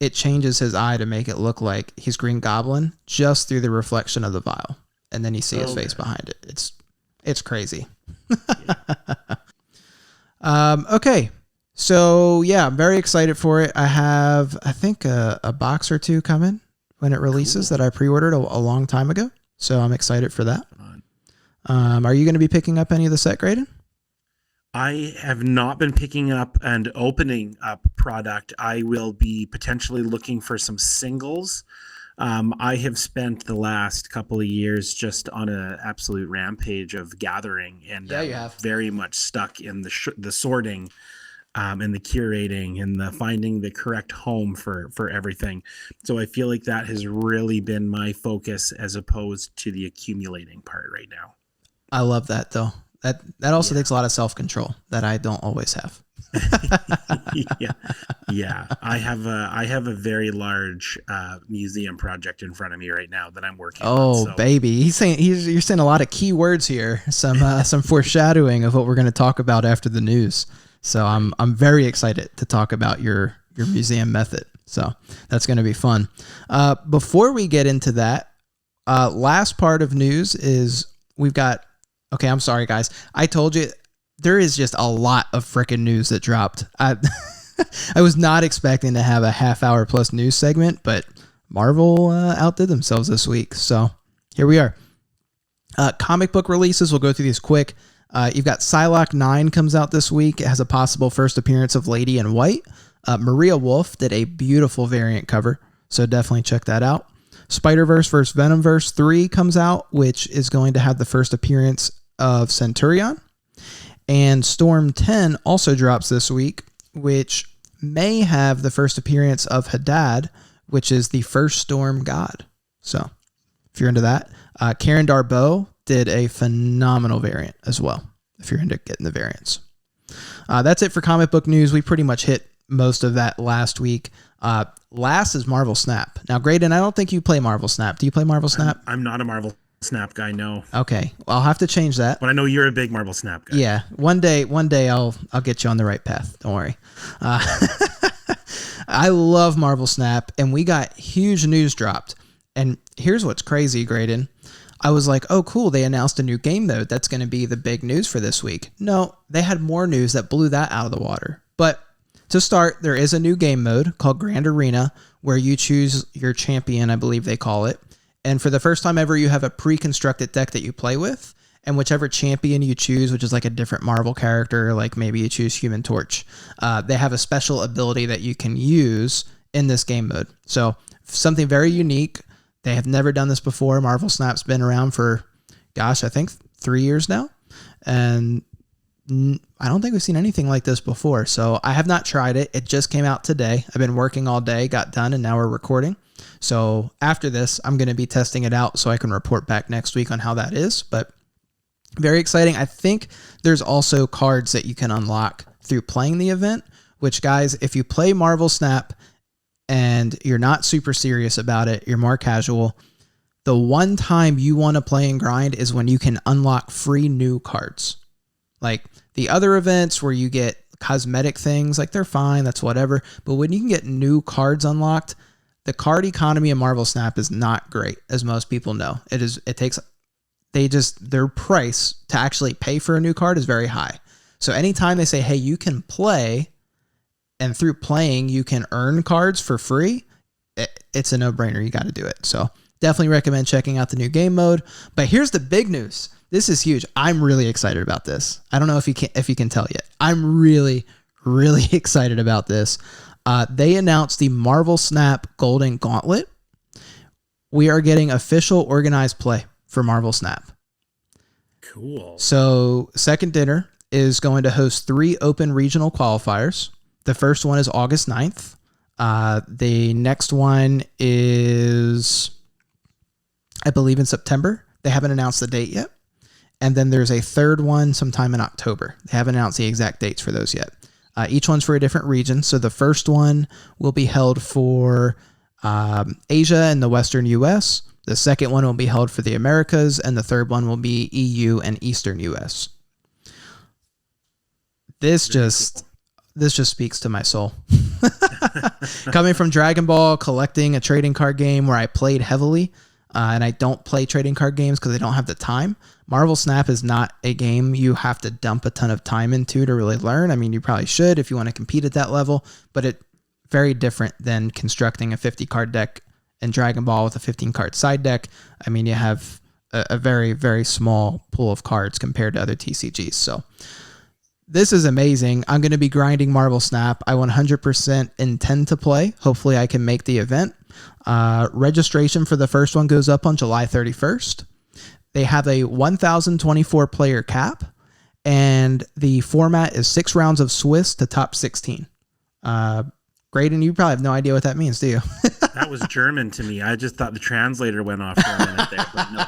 it changes his eye to make it look like he's Green Goblin just through the reflection of the vial, and then you see his face behind it. It's crazy. Okay. So yeah, I'm very excited for it. I have, I think, a box or two coming when it releases that I pre-ordered a long time ago. So I'm excited for that. Are you going to be picking up any of the set, Graydon? I have not been picking up and opening up product. I will be potentially looking for some singles. I have spent the last couple of years just on an absolute rampage of gathering, and you have very much stuck in the sorting and the curating and the finding the correct home for everything. So I feel like that has really been my focus as opposed to the accumulating part right now. I love that though. That also takes a lot of self-control that I don't always have. Yeah. I have a very large museum project in front of me right now that I'm working on. Oh, baby. You're saying a lot of key words here. Some foreshadowing of what we're going to talk about after the news. So I'm very excited to talk about your museum method. So that's going to be fun. Before we get into that, last part of news is we've got. Okay, I'm sorry, guys. I told you there is just a lot of freaking news that dropped. I was not expecting to have a half-hour plus news segment, but Marvel outdid themselves this week. So here we are. Comic book releases. We'll go through these quick. You've got Psylocke 9 comes out this week. It has a possible first appearance of Lady in White. Maria Wolf did a beautiful variant cover, so definitely check that out. Spider-Verse vs. Venomverse 3 comes out, which is going to have the first appearance of Centurion. And Storm 10 also drops this week, which may have the first appearance of Hadad, which is the first Storm god. So if you're into that. Karen Darboe did a phenomenal variant as well, if you're into getting the variants. That's it for comic book news. We pretty much hit most of that last week. Last is Marvel Snap. Now, Graydon, I don't think you play Marvel Snap. Do you play Marvel Snap? I'm not a Marvel Snap guy, no. Okay, well, I'll have to change that. But I know you're a big Marvel Snap guy. Yeah, one day I'll get you on the right path. Don't worry. I love Marvel Snap, and we got huge news dropped. And here's what's crazy, Graydon. I was like, oh, cool, they announced a new game mode. That's going to be the big news for this week. No, they had more news that blew that out of the water. But to start, there is a new game mode called Grand Arena where you choose your champion, I believe they call it. And for the first time ever, you have a pre-constructed deck that you play with. And whichever champion you choose, which is like a different Marvel character, like maybe you choose Human Torch, they have a special ability that you can use in this game mode. So something very unique. They have never done this before. Marvel Snap's been around for, I think 3 years now. And I don't think we've seen anything like this before. So I have not tried it. It just came out today. I've been working all day, got done, and now we're recording. So after this, I'm going to be testing it out so I can report back next week on how that is. But very exciting. I think there's also cards that you can unlock through playing the event, which, guys, if you play Marvel Snap and you're not super serious about it, you're more casual, the one time you want to play and grind is when you can unlock free new cards. Like The other events where you get cosmetic things, like they're fine, that's whatever. But when you can get new cards unlocked, the card economy in Marvel Snap is not great, as most people know. Their price to actually pay for a new card is very high. So anytime they say, hey, you can play, and through playing, you can earn cards for free, it's a no-brainer. You got to do it. So definitely recommend checking out the new game mode. But here's the big news. This is huge. I'm really excited about this. I don't know if you can tell yet. I'm really, really excited about this. They announced the Marvel Snap Golden Gauntlet. We are getting official organized play for Marvel Snap. Cool. So Second Dinner is going to host 3 open regional qualifiers. The first one is August 9th. The next one is, I believe, in September. They haven't announced the date yet. And then there's a third one sometime in October. They haven't announced the exact dates for those yet. Each one's for a different region. So the first one will be held for Asia and the Western US. The second one will be held for the Americas. And the third one will be EU and Eastern US. This just speaks to my soul. Coming from Dragon Ball, collecting a trading card game where I played heavily, and I don't play trading card games because I don't have the time. Marvel Snap is not a game you have to dump a ton of time into to really learn. I mean, you probably should if you want to compete at that level, but it's very different than constructing a 50 card deck in Dragon Ball with a 15 card side deck. I mean, you have a very, very small pool of cards compared to other TCGs. So this is amazing. I'm going to be grinding Marvel Snap. I 100% intend to play. Hopefully I can make the event. Registration for the first one goes up on July 31st. They have a 1,024 player cap, and the format is 6 rounds of Swiss to top 16. Graydon, you probably have no idea what that means, do you? That was German to me. I just thought the translator went off for a minute there, but no,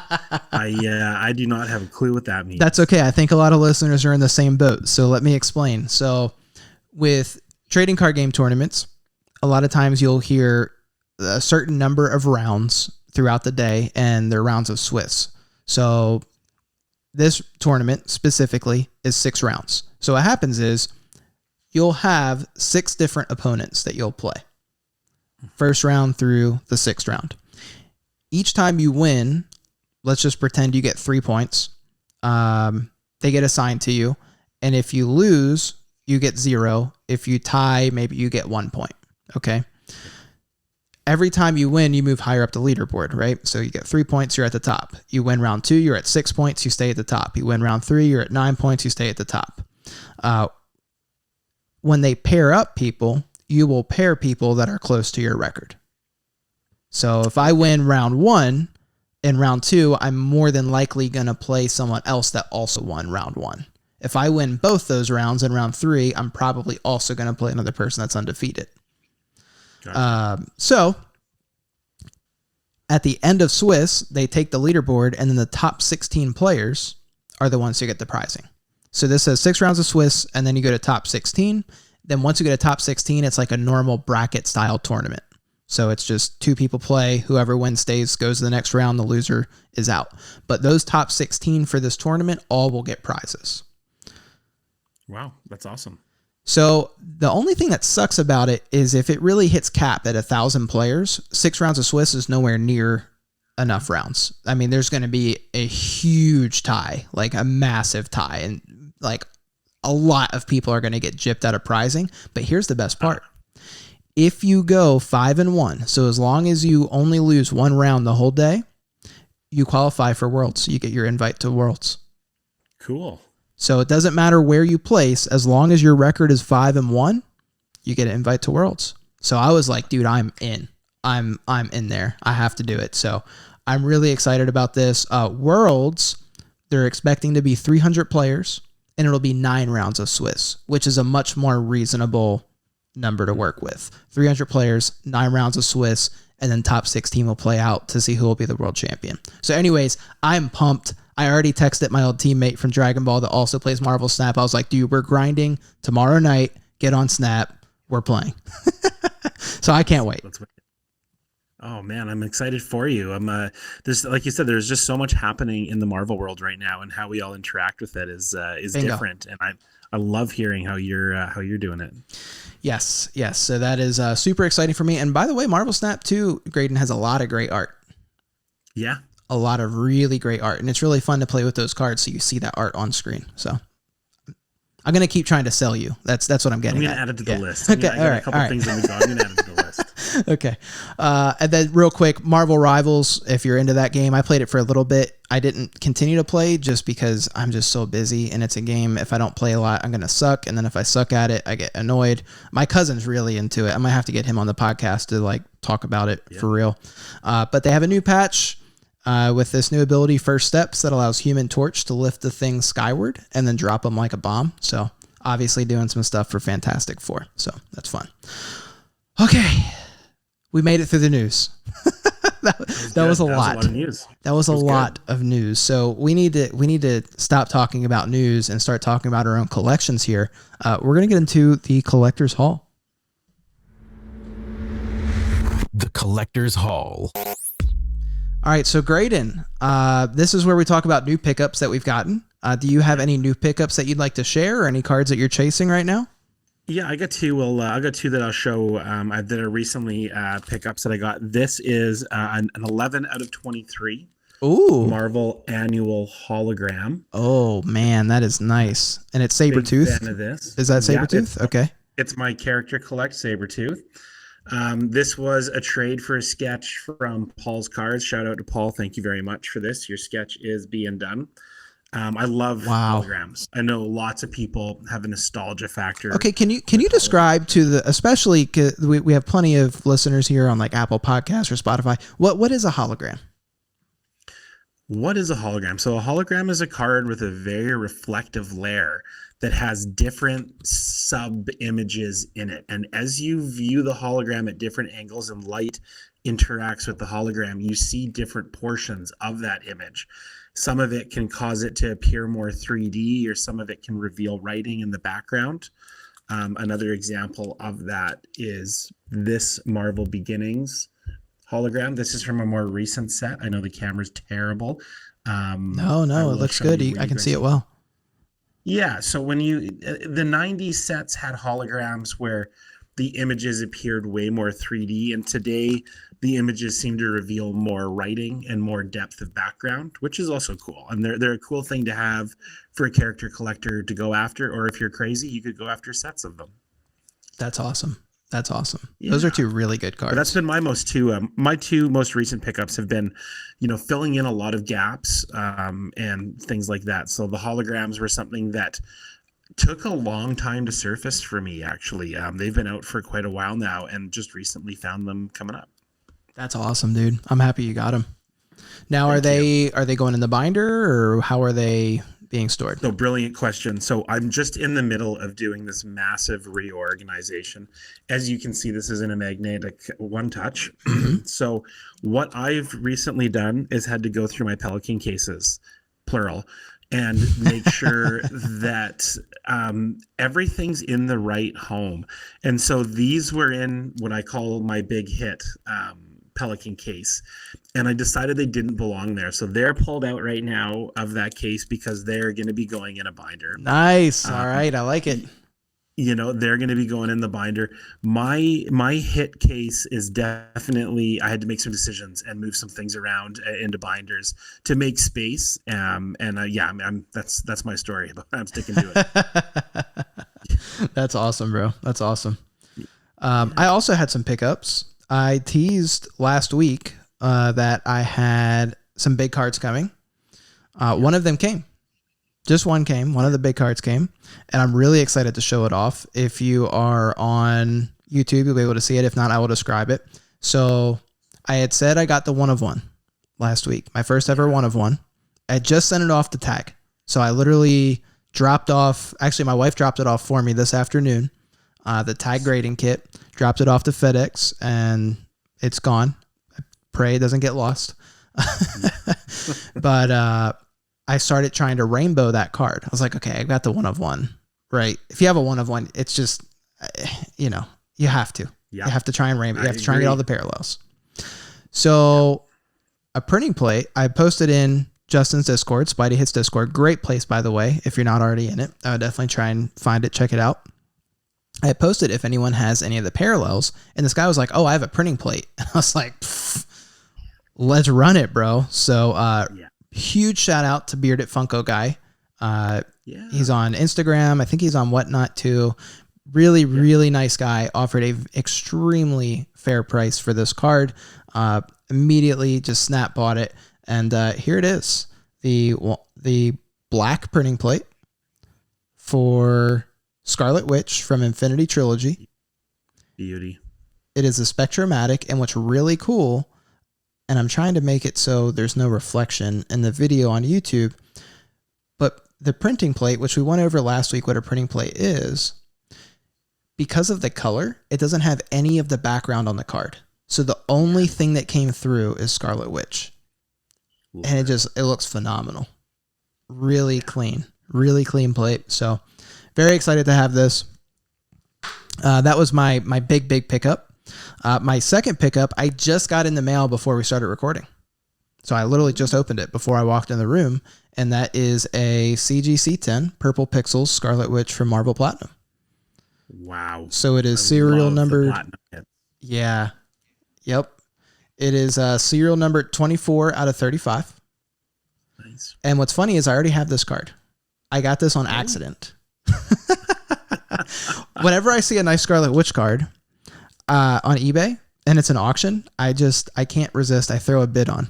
I do not have a clue what that means. That's okay. I think a lot of listeners are in the same boat, so let me explain. So with trading card game tournaments, a lot of times you'll hear a certain number of rounds throughout the day, and they're rounds of Swiss. So this tournament specifically is 6 rounds. So what happens is you'll have 6 different opponents that you'll play. First round through the 6th round. Each time you win, let's just pretend you get 3 points. They get assigned to you. And if you lose, you get 0. If you tie, maybe you get 1 point. Okay. Every time you win, you move higher up the leaderboard, right? So you get 3 points, you're at the top. You win round 2, you're at 6 points, you stay at the top. You win round 3, you're at 9 points, you stay at the top. When they pair up people, you will pair people that are close to your record. So if I win round 1, in round 2, I'm more than likely going to play someone else that also won round 1. If I win both those rounds in round 3, I'm probably also going to play another person that's undefeated. Gotcha. So at the end of Swiss, they take the leaderboard, and then the top 16 players are the ones who get the prizing. So this says 6 rounds of Swiss, and then you go to top 16. Then once you get to top 16, it's like a normal bracket style tournament. So it's just 2 people play. Whoever wins stays, goes to the next round. The loser is out. But those top 16 for this tournament all will get prizes. Wow, that's awesome. So the only thing that sucks about it is if it really hits cap at 1,000 players, 6 rounds of Swiss is nowhere near enough rounds. I mean, there's going to be a huge tie, like a massive tie, and like a lot of people are going to get gypped out of prizing. But here's the best part. If you go 5-1, so as long as you only lose 1 round the whole day, you qualify for Worlds. You get your invite to Worlds. Cool. So it doesn't matter where you place, as long as your record is 5-1, you get an invite to Worlds. So I was like, dude, I'm in. I'm in there. I have to do it. So I'm really excited about this. Worlds, they're expecting to be 300 players, and it'll be 9 rounds of Swiss, which is a much more reasonable number to work with. 300 players, 9 rounds of Swiss, and then top 16 will play out to see who will be the world champion. So anyways, I'm pumped. I already texted my old teammate from Dragon Ball that also plays Marvel Snap. I was like, dude, we're grinding tomorrow night. Get on Snap. We're playing. So I can't wait. Oh man, I'm excited for you. There's, like you said, there's just so much happening in the Marvel world right now, and how we all interact with it is Bingo. different. And I love hearing how you're doing it. Yes. So that is super exciting for me. And by the way, Marvel Snap 2, Graydon, has a lot of great art. Yeah. A lot of really great art. And it's really fun to play with those cards so you see that art on screen. So I'm going to keep trying to sell you. That's what I'm getting I'm going at. to add it to the list. Okay. I got a couple things in the go. I'm going to add it to the list. Okay. And then real quick, Marvel Rivals, if you're into that game, I played it for a little bit. I didn't continue to play just because I'm just so busy, and it's a game, if I don't play a lot, I'm going to suck. And then if I suck at it, I get annoyed. My cousin's really into it. I might have to get him on the podcast to like talk about it for real. But they have a new patch with this new ability, First Steps, that allows Human Torch to lift the thing skyward and then drop them like a bomb. So obviously doing some stuff for Fantastic Four. So that's fun. Okay. We made it through the news. that was a lot. Of news. That was a lot of news. So we need to stop talking about news and start talking about our own collections here. We're going to get into the Collector's Hall. The Collector's Hall. All right. So Graydon, this is where we talk about new pickups that we've gotten. Do you have any new pickups that you'd like to share, or any cards that you're chasing right now? Yeah, I got two. Well, I got two that I'll show that are recently pickups that I got. This is an 11 out of 23. Ooh. Marvel annual hologram. Oh man, that is nice. And it's Sabretooth. Big fan of this. Is that Sabretooth? Yeah, Okay. It's my character collect, Sabretooth. This was a trade for a sketch from Paul's Cards. Shout out to Paul. Thank you very much for this. Your sketch is being done. I love holograms. I know lots of people have a nostalgia factor. Okay, can you describe to the, especially 'cause we have plenty of listeners here on like Apple Podcasts or Spotify. What is a hologram? What is a hologram? So a hologram is a card with a very reflective layer that has different sub images in it. And as you view the hologram at different angles and light interacts with the hologram, you see different portions of that image. Some of it can cause it to appear more 3D, or some of it can reveal writing in the background. Another example of that is this Marvel Beginnings hologram. This is from a more recent set. I know the camera's terrible. No, it looks good. I can see it well. Yeah, so when the 90s sets had holograms where the images appeared way more 3D, and today the images seem to reveal more writing and more depth of background, which is also cool. And they're a cool thing to have for a character collector to go after, or if you're crazy, you could go after sets of them. That's awesome. Yeah. Those are two really good cards. But that's been my two most recent pickups have been, filling in a lot of gaps and things like that. So the holograms were something that took a long time to surface for me, actually. They've been out for quite a while now, and just recently found them coming up. That's awesome, dude. I'm happy you got them. Now, are they going in the binder, or how are they being stored? So brilliant question. So I'm just in the middle of doing this massive reorganization. As you can see, this is in a magnetic one touch. So what I've recently done is had to go through my Pelican cases, plural, and make sure that everything's in the right home. And so these were in what I call my big hit Pelican case. And I decided they didn't belong there. So they're pulled out right now of that case because they're going to be going in a binder. Nice. All right. I like it. They're going to be going in the binder. My hit case is definitely, I had to make some decisions and move some things around into binders to make space. That's my story, but I'm sticking to it. That's awesome, bro. That's awesome. I also had some pickups. I teased last week that I had some big cards coming. One of them came. Just one came. One of the big cards came. And I'm really excited to show it off. If you are on YouTube, you'll be able to see it. If not, I will describe it. So I had said I got the 1 of 1 last week. My first ever 1 of 1. I just sent it off to Tag. So I literally dropped off. Actually, my wife dropped it off for me this afternoon. The Tag grading kit. Dropped it off to FedEx, and it's gone. I pray it doesn't get lost. But I started trying to rainbow that card. I was like, okay, I got the 1 of 1, right? If you have a 1 of 1, it's just, you have to. Yeah. You have to try and rainbow. You have to try and get all the parallels. So a printing plate, I posted in Justin's Discord, Spidey Hits Discord. Great place, by the way. If you're not already in it, I would definitely try and find it, check it out. I had posted if anyone has any of the parallels, and this guy was like, "Oh, I have a printing plate." And I was like, "Let's run it, bro." So, huge shout out to Bearded Funko guy. He's on Instagram. I think he's on Whatnot too. Really nice guy. Offered a extremely fair price for this card. Immediately just snap bought it, and here it is, the black printing plate for Scarlet Witch from Infinity Trilogy. Beauty. It is a Spectromatic, and what's really cool, and I'm trying to make it so there's no reflection in the video on YouTube, but the printing plate, which we went over last week what a printing plate is, because of the color, it doesn't have any of the background on the card. So the only thing that came through is Scarlet Witch. And it looks phenomenal. Really clean plate. So very excited to have this. That was my big pickup. My second pickup, I just got in the mail before we started recording. So I literally just opened it before I walked in the room. And that is a CGC-10 Purple Pixels Scarlet Witch from Marvel Platinum. Wow. So it is serial number. Yeah. Yep. It is serial number 24 out of 35. Nice. And what's funny is I already have this card. I got this on accident. Whenever I see a nice Scarlet Witch card on eBay and it's an auction, I can't resist. I throw a bid on.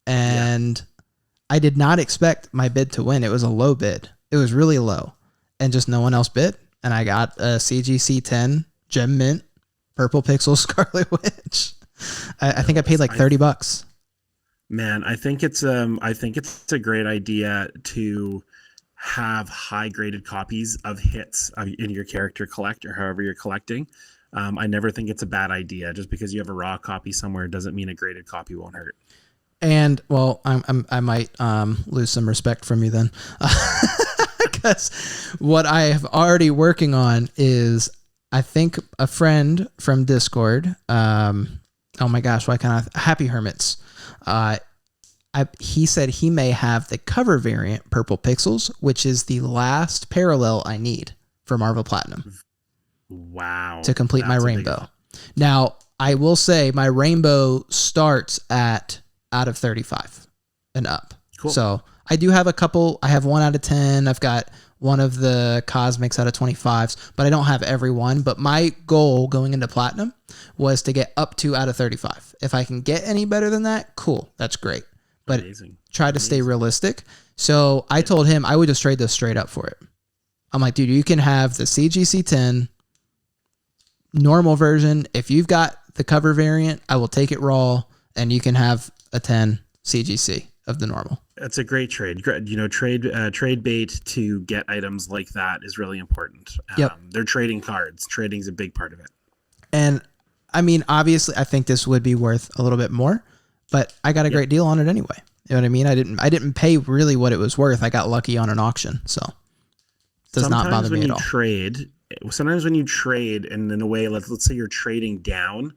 And I did not expect my bid to win. It was a low bid. It was really low. And just no one else bid. And I got a CGC 10 Gem Mint Purple Pixel Scarlet Witch. I think I paid like $30. Man, I think it's a great idea to have high graded copies of hits in your character collect or however you're collecting. I never think it's a bad idea. Just because you have a raw copy somewhere doesn't mean a graded copy won't hurt. And well, I might lose some respect from you then, because what I have already working on is, I think a friend from Discord, oh my gosh, why can't I? Happy Hermits. He said he may have the cover variant Purple Pixels, which is the last parallel I need for Marvel Platinum. Wow. To complete my rainbow. Now, I will say my rainbow starts at out of 35 and up. Cool. So I do have a couple. I have 1 out of 10. I've got one of the Cosmics out of 25s, but I don't have every one. But my goal going into Platinum was to get up to out of 35. If I can get any better than that, cool. That's great. But try to stay realistic. So I told him I would just trade this straight up for it. I'm like, dude, you can have the CGC 10 normal version. If you've got the cover variant, I will take it raw, and you can have a 10 CGC of the normal. That's a great trade. Trade bait to get items like that is really important. Yep. They're trading cards. Trading is a big part of it. And I mean, obviously, I think this would be worth a little bit more, but I got a great deal on it anyway. You know what I mean? I didn't pay really what it was worth. I got lucky on an auction, so it does not bother me at all. Sometimes when you trade, and in a way, let's say you're trading down,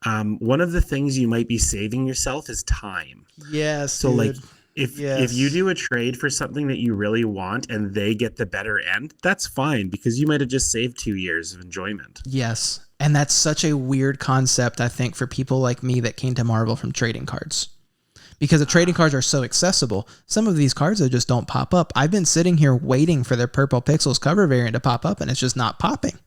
one of the things you might be saving yourself is time. Yes. So dude. If you do a trade for something that you really want and they get the better end, that's fine, because you might have just saved 2 years of enjoyment. Yes. And that's such a weird concept, I think, for people like me that came to Marvel from trading cards. Because the trading cards are so accessible. Some of these cards, though, just don't pop up. I've been sitting here waiting for their Purple Pixels cover variant to pop up, and it's just not popping.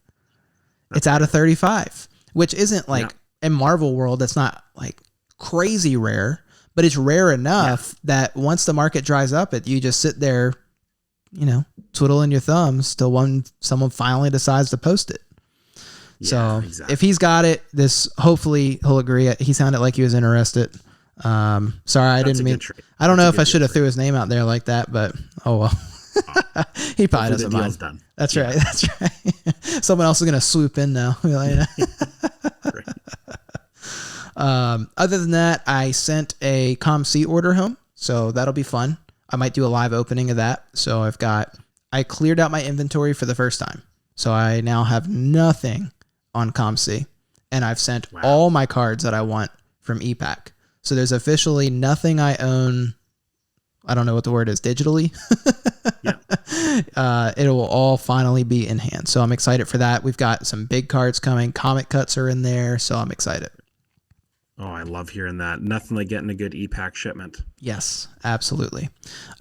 It's out of 35, which isn't like in Marvel world, that's not like crazy rare, but it's rare enough that once the market dries up, you just sit there, twiddling your thumbs till someone finally decides to post it. So if he's got it, hopefully he'll agree. He sounded like he was interested. Sorry, I didn't mean. I don't know if I should have threw his name out there like that, but oh well. He probably doesn't mind. Done. That's right. That's right. Someone else is gonna swoop in now. Other than that, I sent a ComC order home, so that'll be fun. I might do a live opening of that. So I cleared out my inventory for the first time, so I now have nothing on ComC, and I've sent all my cards that I want from EPAC. So there's officially nothing I own I don't know what the word is, digitally. Yeah. It will all finally be in hand. So I'm excited for that. We've got some big cards coming. Comic cuts are in there. So I'm excited. Oh, I love hearing that. Nothing like getting a good e-pack shipment. Yes, absolutely.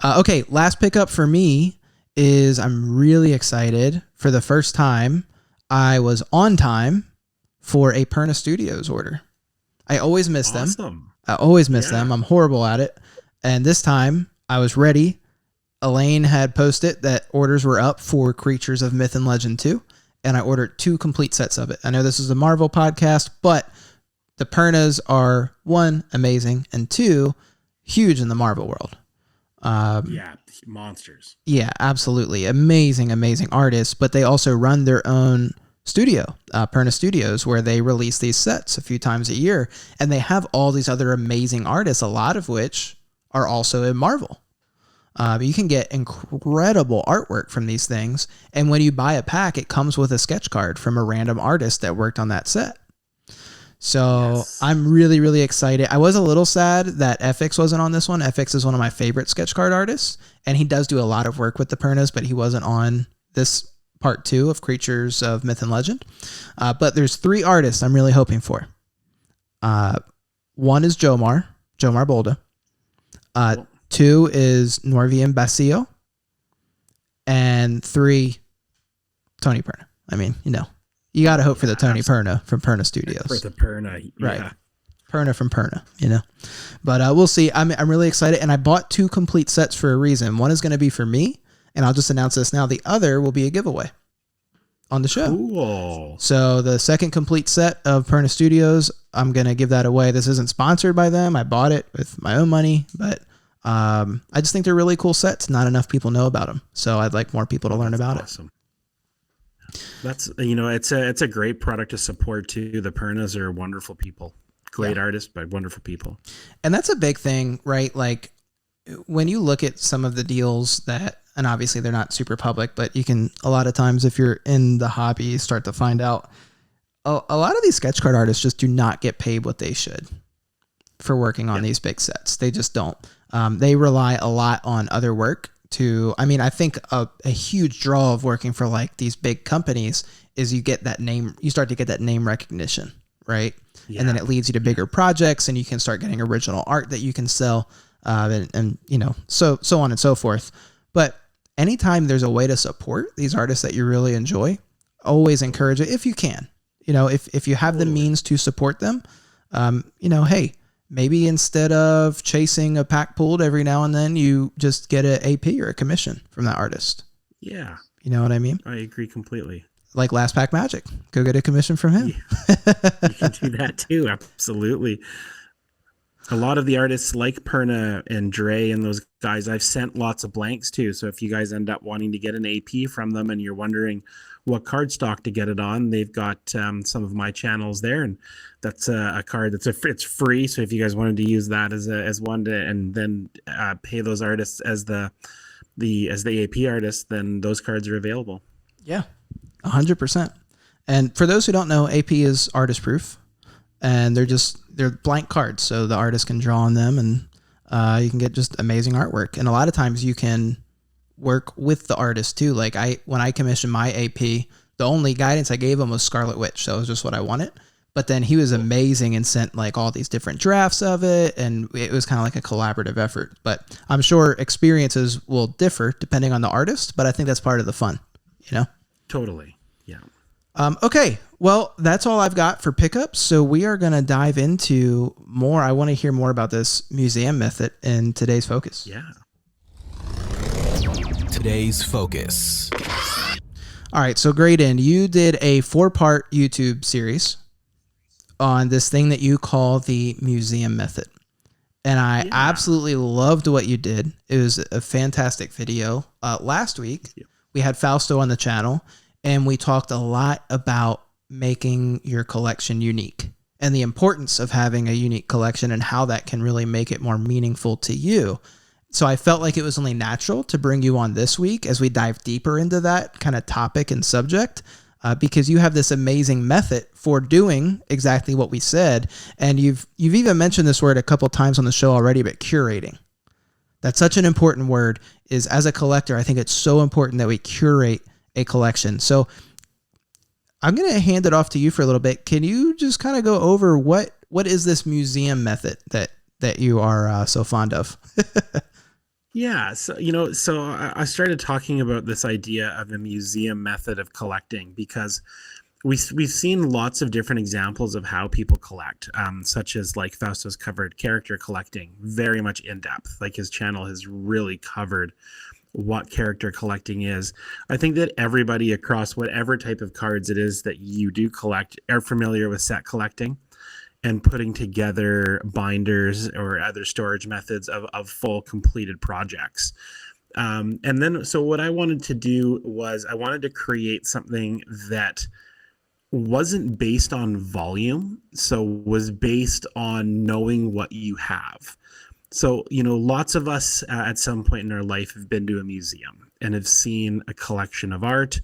Okay, last pickup for me is I'm really excited. For the first time, I was on time for a Perna Studios order. I always miss them. I always miss them. I'm horrible at it. And this time, I was ready. Elaine had posted that orders were up for Creatures of Myth and Legend 2, and I ordered 2 complete sets of it. I know this is a Marvel podcast, but the Pernas are 1, amazing, and 2, huge in the Marvel world. Yeah, monsters. Yeah, absolutely. Amazing artists, but they also run their own studio, Perna Studios, where they release these sets a few times a year, and they have all these other amazing artists, a lot of which are also in Marvel. You can get incredible artwork from these things, and when you buy a pack, it comes with a sketch card from a random artist that worked on that set. So I'm really, really excited. I was a little sad that FX wasn't on this one. FX is one of my favorite sketch card artists, and he does do a lot of work with the Pernas, but he wasn't on this part 2 of Creatures of Myth and Legend. But there's 3 artists I'm really hoping for. One is Jomar Bolda. 2 is Norvian Basio. And 3, Tony Perna. I mean, you got to hope for the Tony Perna from Perna Studios. For the Perna, yeah. Right. Perna from Perna, But we'll see. I'm really excited, and I bought 2 complete sets for a reason. One is going to be for me, and I'll just announce this now. The other will be a giveaway on the show. Cool. So the second complete set of Perna Studios, I'm going to give that away. This isn't sponsored by them. I bought it with my own money, but I just think they're really cool sets. Not enough people know about them, so I'd like more people to learn about it. That's it's a great product to support too. The Pernas are wonderful people, great artists, but wonderful people. And that's a big thing, right? Like when you look at some of the deals that, and obviously they're not super public, but you can, a lot of times if you're in the hobby, you start to find out a lot of these sketch card artists just do not get paid what they should for working on these big sets. They just don't. They rely a lot on other work I think a huge draw of working for like these big companies is you get that name, you start to get that name recognition, right? Yeah. And then it leads you to bigger projects, and you can start getting original art that you can sell, and so on and so forth. But anytime there's a way to support these artists that you really enjoy, always encourage it if you can. If you have the means to support them, hey, maybe instead of chasing a pack pulled every now and then, you just get an AP or a commission from that artist. Yeah. You know what I mean? I agree completely. Like Last Pack Magic. Go get a commission from him. Yeah. You can do that too. Absolutely. A lot of the artists like Perna and Dre and those guys, I've sent lots of blanks to. So if you guys end up wanting to get an AP from them and you're wondering what card stock to get it on, they've got some of my channels there, and that's a card it's free. So if you guys wanted to use that as one to, and then pay those artists as the AP artists, then those cards are available. Yeah, 100%. And for those who don't know, AP is artist proof, and they're blank cards, so the artist can draw on them, and you can get just amazing artwork. And a lot of times you can work with the artist too. Like when I commissioned my AP, the only guidance I gave him was Scarlet Witch. So it was just what I wanted. But then he was amazing and sent like all these different drafts of it. And it was kind of like a collaborative effort, but I'm sure experiences will differ depending on the artist, but I think that's part of the fun, Totally. Yeah. Okay. Well, that's all I've got for pickups. So we are going to dive into more. I want to hear more about this museum method in today's focus. Yeah. Today's focus. All right, so Graydon, you did a 4-part YouTube series on this thing that you call the museum method. And I absolutely loved what you did. It was a fantastic video. Last week, we had Fausto on the channel, and we talked a lot about making your collection unique and the importance of having a unique collection and how that can really make it more meaningful to you. So I felt like it was only natural to bring you on this week as we dive deeper into that kind of topic and subject, because you have this amazing method for doing exactly what we said. And you've even mentioned this word a couple times on the show already, but curating. That's such an important word. Is as a collector, I think it's so important that we curate a collection. So I'm going to hand it off to you for a little bit. Can you just kind of go over what is this museum method that you are so fond of? Yeah, so I started talking about this idea of a museum method of collecting because we've seen lots of different examples of how people collect, such as like Fausto's covered character collecting, very much in depth. Like his channel has really covered what character collecting is. I think that everybody across whatever type of cards it is that you do collect are familiar with set collecting and putting together binders or other storage methods of full completed projects. And then, so what I wanted to do was I wanted to create something that wasn't based on volume, so was based on knowing what you have. So, lots of us at some point in our life have been to a museum and have seen a collection of art.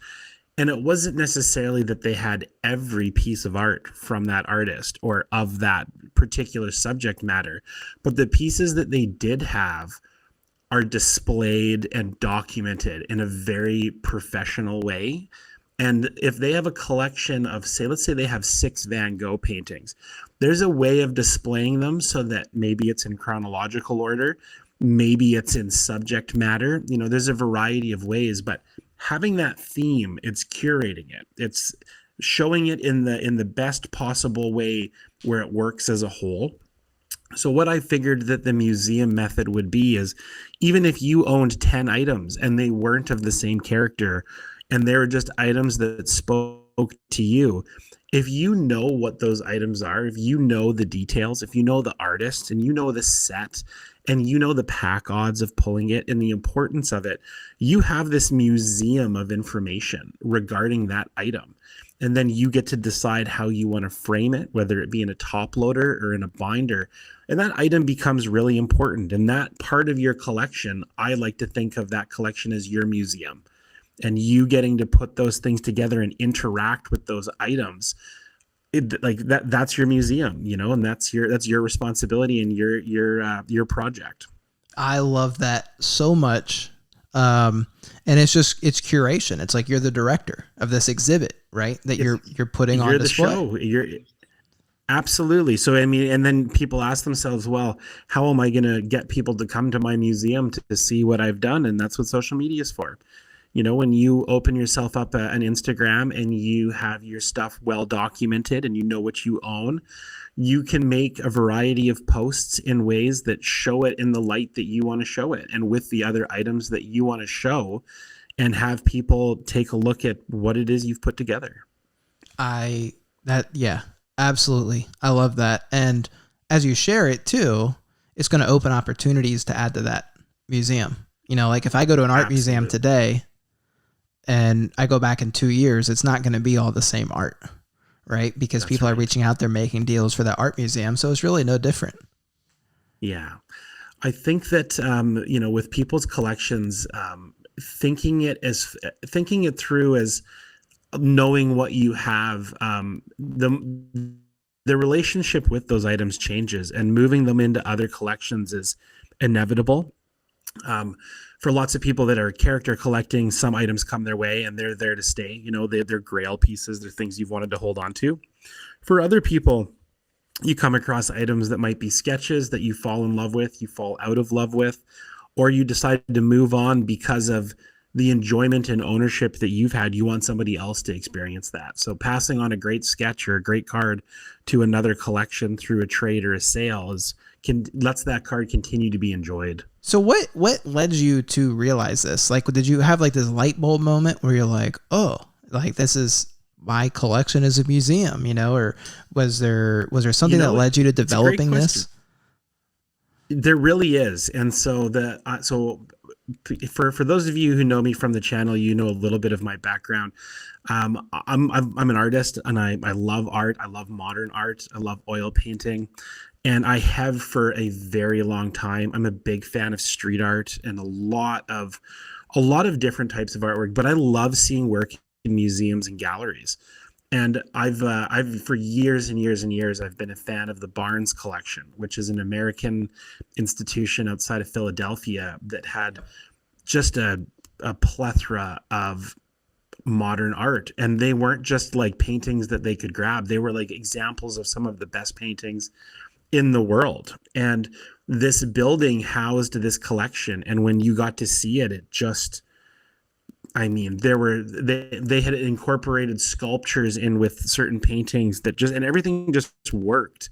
And it wasn't necessarily that they had every piece of art from that artist or of that particular subject matter, but the pieces that they did have are displayed and documented in a very professional way. And if they have a collection of, let's say they have 6 Van Gogh paintings, there's a way of displaying them so that maybe it's in chronological order, maybe it's in subject matter. There's a variety of ways, but having that theme, it's curating it. It's showing it in the best possible way where it works as a whole. So what I figured that the museum method would be is, even if you owned 10 items and they weren't of the same character and they were just items that spoke to you, if you know what those items are, if you know the details, if you know the artist and you know the set and you know the pack odds of pulling it and the importance of it, you have this museum of information regarding that item. And then you get to decide how you want to frame it, whether it be in a top loader or in a binder. And that item becomes really important. And that part of your collection, I like to think of that collection as your museum. And you getting to put those things together and interact with those items, that's your museum, and that's your responsibility and your project. I love that so much. And it's curation. It's like you're the director of this exhibit, right? That you're putting on display. Show. Absolutely. So, and then people ask themselves, well, how am I going to get people to come to my museum to see what I've done? And that's what social media is for. When you open yourself up an Instagram and you have your stuff well documented and you know what you own, you can make a variety of posts in ways that show it in the light that you want to show it and with the other items that you want to show, and have people take a look at what it is you've put together. Absolutely. I love that. And as you share it too, it's going to open opportunities to add to that museum. Like if I go to an art museum today and I go back in 2 years, it's not going to be all the same art, right? Because That's people right. are reaching out, they're making deals for that art museum. So it's really no different. Yeah. I think that, with people's collections, thinking it through as knowing what you have, the relationship with those items changes, and moving them into other collections is inevitable. For lots of people that are character collecting, some items come their way and they're there to stay. They're grail pieces. They're things you've wanted to hold on to. For other people, you come across items that might be sketches that you fall in love with, you fall out of love with, or you decide to move on because of the enjoyment and ownership that you've had. You want somebody else to experience that. So passing on a great sketch or a great card to another collection through a trade or a sale lets that card continue to be enjoyed. So what led you to realize this? Like, did you have like this light bulb moment where you're like, oh, like this is my collection as a museum, or was there something that led you to developing this? There really is. And so for those of you who know me from the channel, a little bit of my background. I'm an artist and I love art. I love modern art. I love oil painting. And I have for a very long time. I'm a big fan of street art and a lot of different types of artwork, but I love seeing work in museums and galleries. And I've for years and years and years, I've been a fan of the Barnes collection, which is an American institution outside of Philadelphia that had just a plethora of modern art. And they weren't just like paintings that they could grab. They were like examples of some of the best paintings in the world. And this building housed this collection. And when you got to see it, it just, I mean, they had incorporated sculptures in with certain paintings that just, and everything just worked.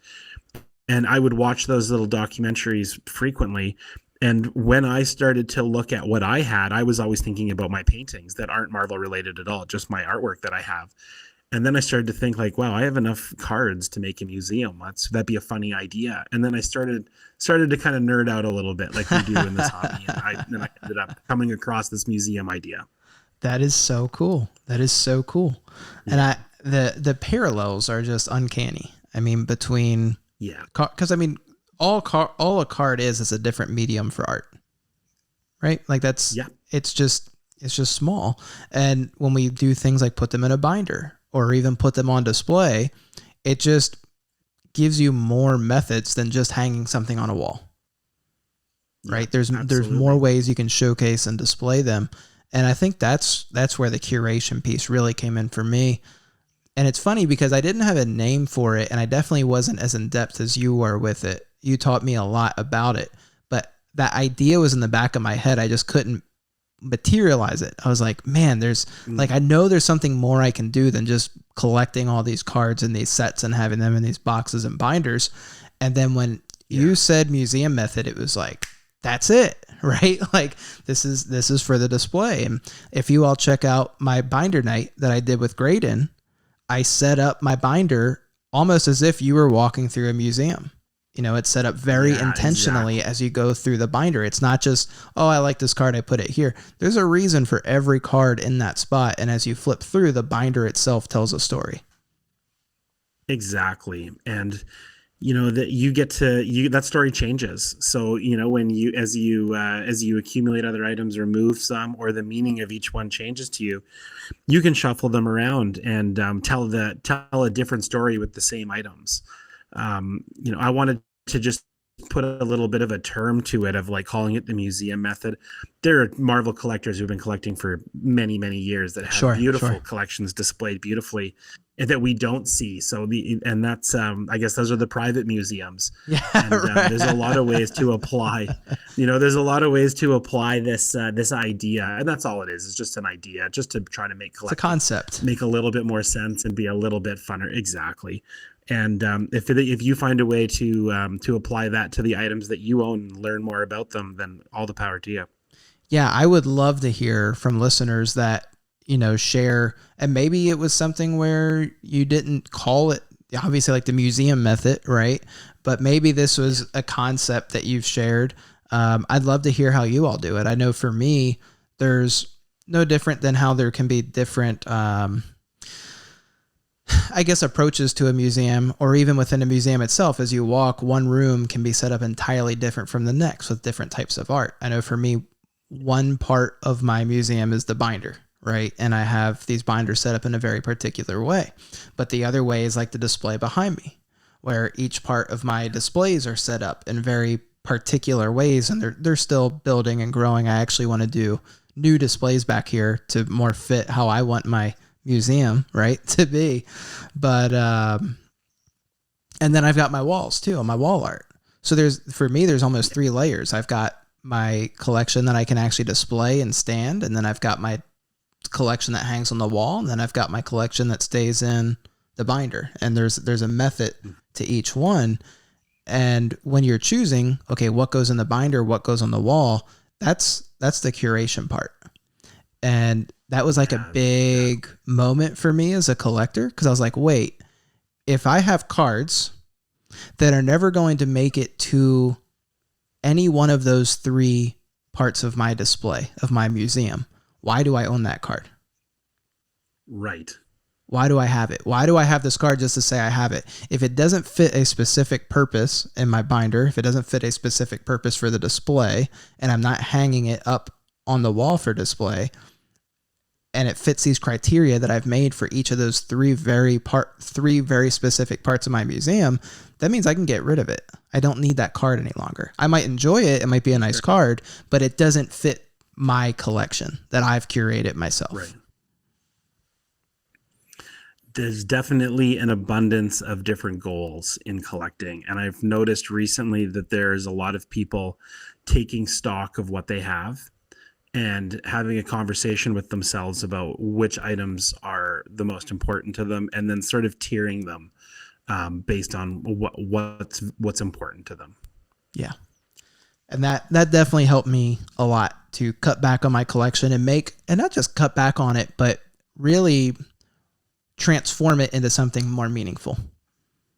And I would watch those little documentaries frequently. And when I started to look at what I had, I was always thinking about my paintings that aren't Marvel related at all, just my artwork that I have. And then I started to think like, wow, I have enough cards to make a museum. That'd be a funny idea. And then I started to kind of nerd out a little bit like we do in this hobby. And I ended up coming across this museum idea. That is so cool. That is so cool. Yeah. And the parallels are just uncanny. I mean, between, because I mean, all a card is a different medium for art, right? Like it's just small. And when we do things like put them in a binder or even put them on display, it just gives you more methods than just hanging something on a wall, right? There's more ways you can showcase and display them. And I think that's where the curation piece really came in for me. And it's funny because I didn't have a name for it, and I definitely wasn't as in depth as you were with it. You taught me a lot about it, but that idea was in the back of my head. I just couldn't materialize it. I was like, man, there's like, I know there's something more I can do than just collecting all these cards in these sets and having them in these boxes and binders. And then when you said museum method, it was like, that's it, right? Like this is for the display. And if you all check out my binder night that I did with Graydon, I set up my binder almost as if you were walking through a museum. You know, it's set up very intentionally as you go through the binder. It's not just, oh, I like this card, I put it here. There's a reason for every card in that spot. And as you flip through, the binder itself tells a story. Exactly. And you know that you get to that story changes. So, you know, when you as you accumulate other items or move some, or the meaning of each one changes to you, you can shuffle them around and tell a different story with the same items. You know, I wanted to just put a little bit of a term to it of like calling it the museum method. There are Marvel collectors who've been collecting for many, many years that have beautiful collections displayed beautifully and that we don't see. So that's I guess those are the private museums. Yeah, and there's a lot of ways to apply, this idea. And that's all it is. It's just an idea, just to try to make it's a concept, make a little bit more sense and be a little bit funner. Exactly. And if you find a way to apply that to the items that you own and learn more about them, then all the power to you. Yeah, I would love to hear from listeners that, you know, share, and maybe it was something where you didn't call it, obviously, like the museum method, right? But maybe this was a concept that you've shared. I'd love to hear how you all do it. I know for me, there's no different than how there can be different I guess approaches to a museum, or even within a museum itself. As you walk, one room can be set up entirely different from the next with different types of art. I know for me, one part of my museum is the binder, right? And I have these binders set up in a very particular way. But the other way is like the display behind me, where each part of my displays are set up in very particular ways, and they're still building and growing. I actually want to do new displays back here to more fit how I want my museum, right, to be. But and then I've got my walls too, my wall art. So there's almost 3 layers. I've got my collection that I can actually display and stand, and then I've got my collection that hangs on the wall, and then I've got my collection that stays in the binder. And there's a method to each one. And when you're choosing, okay, what goes in the binder, what goes on the wall, that's the curation part. And that was like a big moment for me as a collector, because I was like, wait, if I have cards that are never going to make it to any one of those 3 parts of my display, of my museum, why do I own that card? Right. Why do I have it? Why do I have this card just to say I have it? If it doesn't fit a specific purpose in my binder, if it doesn't fit a specific purpose for the display, and I'm not hanging it up on the wall for display, and it fits these criteria that I've made for each of those three very specific parts of my museum, that means I can get rid of it. I don't need that card any longer. I might enjoy it. It might be a nice card, but it doesn't fit my collection that I've curated myself. Right. There's definitely an abundance of different goals in collecting. And I've noticed recently that there's a lot of people taking stock of what they have and having a conversation with themselves about which items are the most important to them, and then sort of tiering them based on what's important to them. Yeah. And that definitely helped me a lot to cut back on my collection and not just cut back on it, but really transform it into something more meaningful.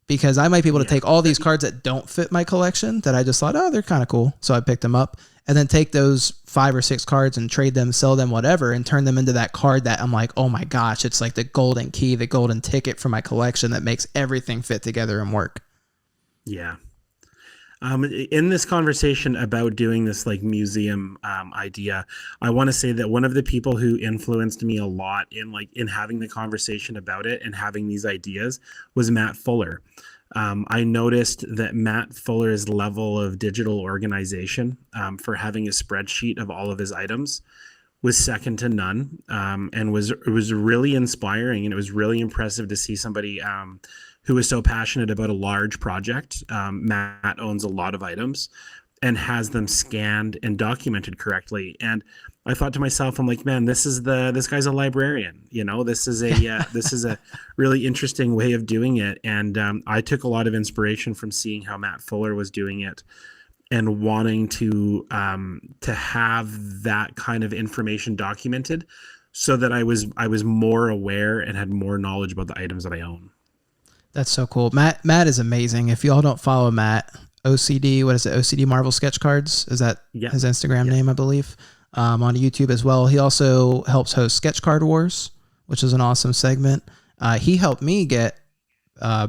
Because I might be able to take all these cards that don't fit my collection that I just thought, oh, they're kind of cool, so I picked them up, and then take those 5 or 6 cards and trade them, sell them, whatever, and turn them into that card that I'm like, oh my gosh, it's like the golden key, the golden ticket for my collection that makes everything fit together and work. Yeah. In this conversation about doing this like museum idea, I want to say that one of the people who influenced me a lot in having the conversation about it and having these ideas was Matt Fuller. I noticed that Matt Fuller's level of digital organization for having a spreadsheet of all of his items was second to none, and it was really inspiring, and it was really impressive to see somebody who is so passionate about a large project. Matt owns a lot of items and has them scanned and documented correctly. And I thought to myself, I'm like, man, this guy's a librarian. This is a really interesting way of doing it. And I took a lot of inspiration from seeing how Matt Fuller was doing it and wanting to have that kind of information documented so that I was more aware and had more knowledge about the items that I own. That's so cool. Matt is amazing. If y'all don't follow Matt, OCD, what is it? OCD Marvel Sketch Cards? Is that his Instagram name, I believe? On YouTube as well. He also helps host Sketch Card Wars, which is an awesome segment. He helped me get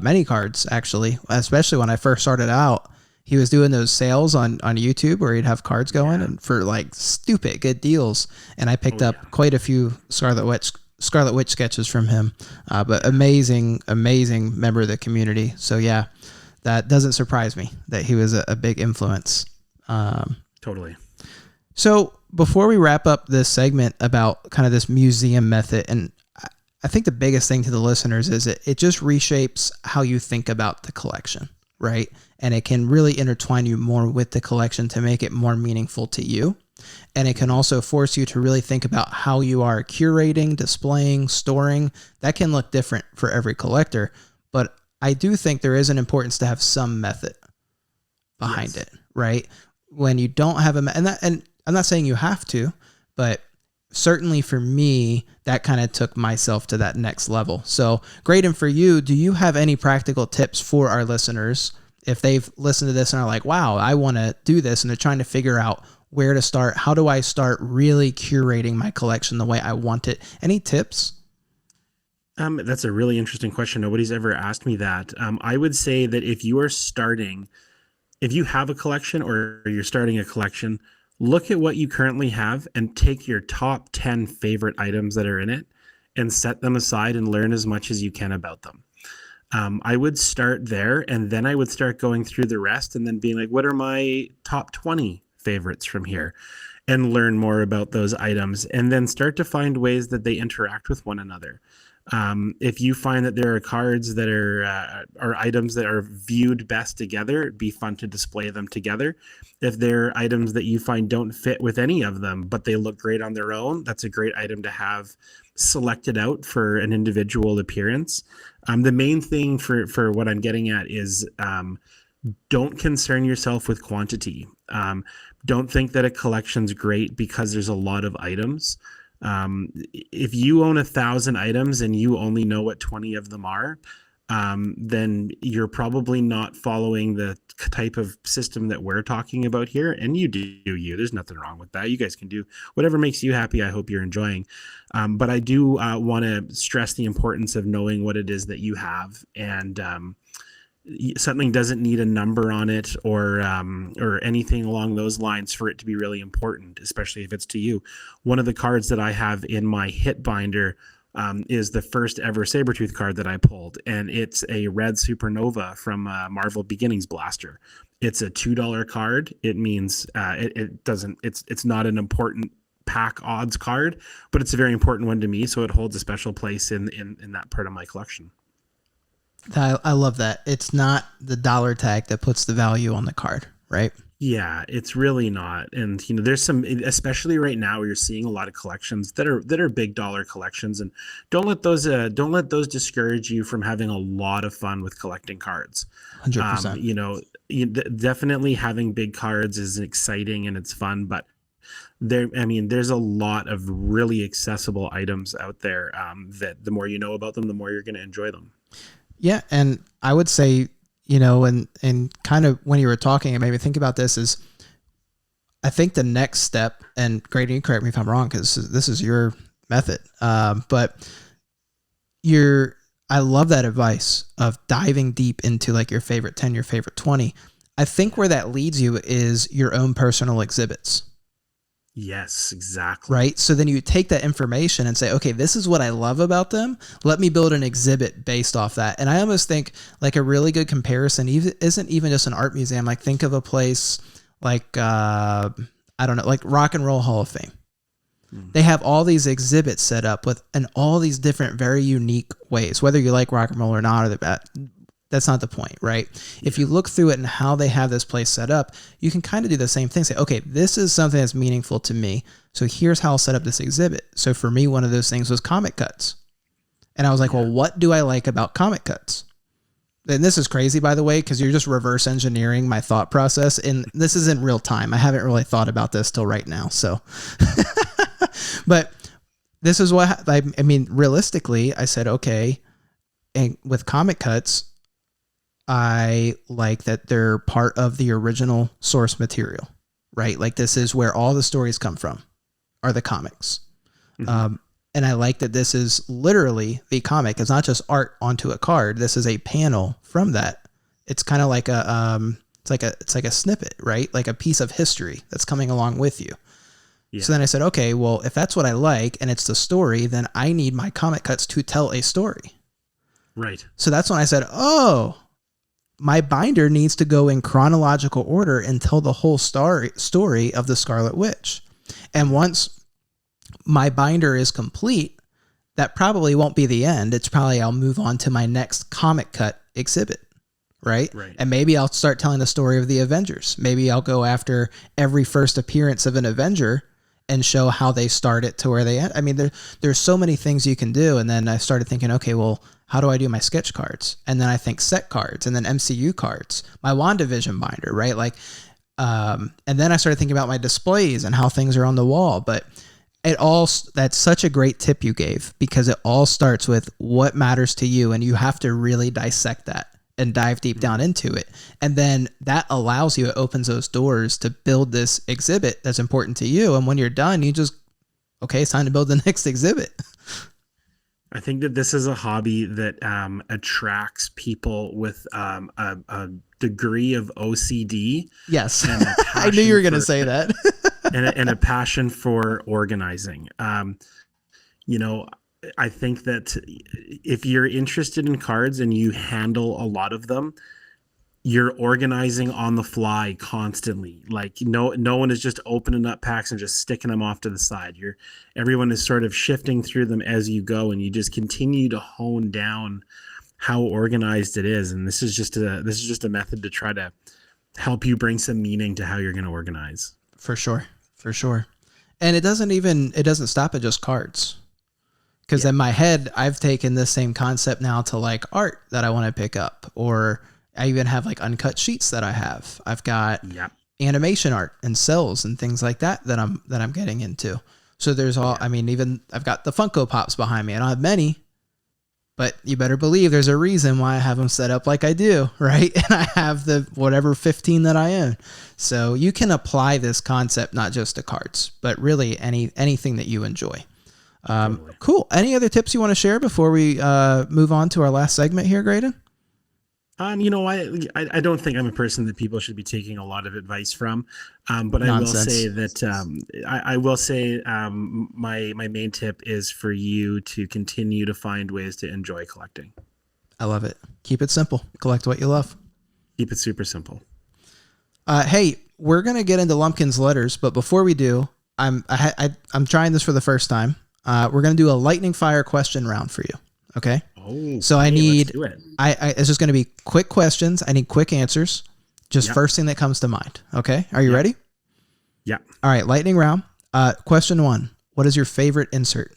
many cards, actually, especially when I first started out. He was doing those sales on YouTube where he'd have cards going and for like stupid good deals. And I picked up quite a few Scarlet Witch sketches from him, but amazing member of the community. So yeah, that doesn't surprise me that he was a big influence. Totally. So before we wrap up this segment about kind of this museum method, and I think the biggest thing to the listeners is it just reshapes how you think about the collection, right? And it can really intertwine you more with the collection to make it more meaningful to you. And it can also force you to really think about how you are curating, displaying, storing. That can look different for every collector, but I do think there is an importance to have some method behind it, right? When you don't have and I'm not saying you have to, but certainly for me, that kind of took myself to that next level. So Graydon, for you, do you have any practical tips for our listeners if they've listened to this and are like, wow, I want to do this, and they're trying to figure out where to start? How do I start really curating my collection the way I want it? Any tips? That's a really interesting question. Nobody's ever asked me that. I would say that if you have a collection or you're starting a collection, look at what you currently have and take your top 10 favorite items that are in it and set them aside and learn as much as you can about them. I would start there, and then I would start going through the rest and then being like, what are my top 20 favorites from here, and learn more about those items, and then start to find ways that they interact with one another. If you find that there are cards that are items that are viewed best together, it'd be fun to display them together. If there are items that you find don't fit with any of them, but they look great on their own, that's a great item to have selected out for an individual appearance. The main thing for what I'm getting at is don't concern yourself with quantity. Don't think that a collection's great because there's a lot of items. If you own 1,000 items and you only know what 20 of them are, then you're probably not following the type of system that we're talking about here. And you do you. There's nothing wrong with that. You guys can do whatever makes you happy. I hope you're enjoying. But I do want to stress the importance of knowing what it is that you have something doesn't need a number on it or anything along those lines for it to be really important, especially if it's to you. One of the cards that I have in my hit binder is the first ever Sabretooth card that I pulled, and it's a red supernova from Marvel Beginnings Blaster. It's a $2 card. It means it's not an important pack odds card, but it's a very important one to me, so it holds a special place in that part of my collection. I love that. It's not the dollar tag that puts the value on the card, right? Yeah, it's really not. And there's some, especially right now, where you're seeing a lot of collections that are big dollar collections, and don't let those discourage you from having a lot of fun with collecting cards. 100%. Definitely having big cards is exciting and it's fun, but there's a lot of really accessible items out there that the more you know about them, the more you're going to enjoy them. Yeah, and I would say, and kind of when you were talking, it made me think about this is, I think the next step, and Graydon, you correct me if I'm wrong, because this is your method, but I love that advice of diving deep into like your favorite 10, your favorite 20. I think where that leads you is your own personal exhibits. Yes, exactly. Right. So then you take that information and say, okay, this is what I love about them. Let me build an exhibit based off that. And I almost think like a really good comparison isn't even just an art museum. Like think of a place like, I don't know, like Rock and Roll Hall of Fame. They have all these exhibits set up in all these different, very unique ways, whether you like rock and roll or not, that's not the point, right? Yeah. If you look through it and how they have this place set up, you can kind of do the same thing. Say, okay, this is something that's meaningful to me. So here's how I'll set up this exhibit. So for me, one of those things was comic cuts. And I was like, well, what do I like about comic cuts? And this is crazy, by the way, because you're just reverse engineering my thought process. And this is in real time. I haven't really thought about this till right now. So, but this is what, I mean, realistically, I said, okay, and with comic cuts, I like that they're part of the original source material, right? Like this is where all the stories come from, are the comics. Mm-hmm. And I like that this is literally the comic. It's not just art onto a card. This is a panel from that. It's kind of like it's like a snippet, right? Like a piece of history that's coming along with you. Yeah. So then I said, okay, well, if that's what I like and it's the story, then I need my comic cuts to tell a story. Right. So that's when I said, oh, my binder needs to go in chronological order and tell the whole story of the Scarlet Witch. And once my binder is complete, that probably won't be the end. It's probably I'll move on to my next comic cut exhibit, right? And maybe I'll start telling the story of the Avengers. Maybe I'll go after every first appearance of an Avenger and show how they started to where they end. I mean, there's so many things you can do. And then I started thinking, okay, well, how do I do my sketch cards? And then I think set cards and then MCU cards, my WandaVision binder, right? Like, and then I started thinking about my displays and how things are on the wall. But that's such a great tip you gave, because it all starts with what matters to you. And you have to really dissect that and dive deep down into it. And then that allows you, it opens those doors to build this exhibit that's important to you. And when you're done, you just, okay, it's time to build the next exhibit. I think that this is a hobby that attracts people with a degree of OCD. Yes, I knew you were going to say that. and a passion for organizing. I think that if you're interested in cards and you handle a lot of them, you're organizing on the fly constantly. Like no one is just opening up packs and just sticking them off to the side. Everyone is sort of shifting through them as you go, and you just continue to hone down how organized it is. And this is just a method to try to help you bring some meaning to how you're going to organize. For sure. And it doesn't stop at just cards. Because in my head, I've taken this same concept now to like art that I want to pick up, or I even have like uncut sheets that I have. I've got animation art and cells and things like that I'm getting into. So there's even I've got the Funko Pops behind me. I don't have many, but you better believe there's a reason why I have them set up like I do, right? And I have the whatever 15 that I own. So you can apply this concept not just to cards, but really anything that you enjoy. Cool. Any other tips you want to share before we move on to our last segment here, Graydon? You know, I don't think I'm a person that people should be taking a lot of advice from. But I will Nonsense. say that I will say my main tip is for you to continue to find ways to enjoy collecting. I love it. Keep it simple. Collect what you love. Keep it super simple. Hey, we're gonna get into Lumpkin's letters, but before we do, I'm trying this for the first time. We're gonna do a lightning fire question round for you. Okay. Oh, So I need. Let's do it. It's just gonna be quick questions. I need quick answers. Just first thing that comes to mind. Okay. Are you ready? Yeah. All right. Lightning round. Question 1. What is your favorite insert?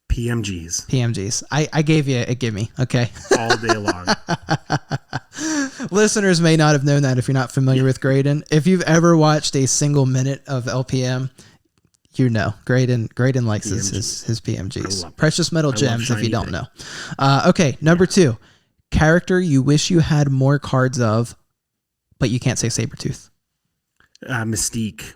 PMGs. PMGs. I gave you a gimme. Okay. All day long. Listeners may not have known that if you're not familiar with Graydon. If you've ever watched a single minute of LPM, you know Graydon likes his PMGs. Precious metal gems if you don't know. Okay, number 2. Character you wish you had more cards of, but you can't say Sabretooth. Mystique.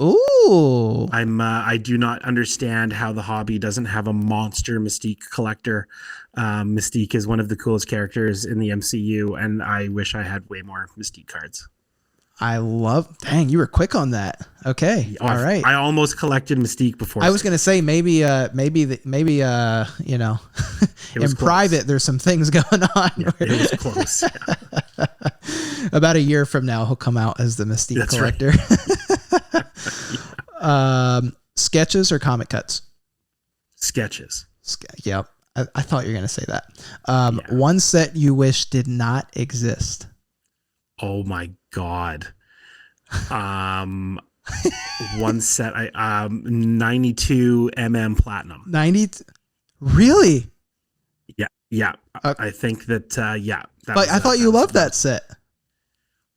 Ooh. I do not understand how the hobby doesn't have a monster Mystique collector. Mystique is one of the coolest characters in the MCU, and I wish I had way more Mystique cards. Dang, you were quick on that. Okay. All right. I almost collected Mystique before. I was going to say maybe, you know, in private, there's some things going on. Yeah, it was close. Yeah. About a year from now, he'll come out as the Mystique collector. Right. Sketches or comic cuts? Sketches. Yep. I thought you were going to say that. One set you wish did not exist. Oh my God. One set 92 platinum. 90. Really? Yeah. I think that But I thought you loved that set.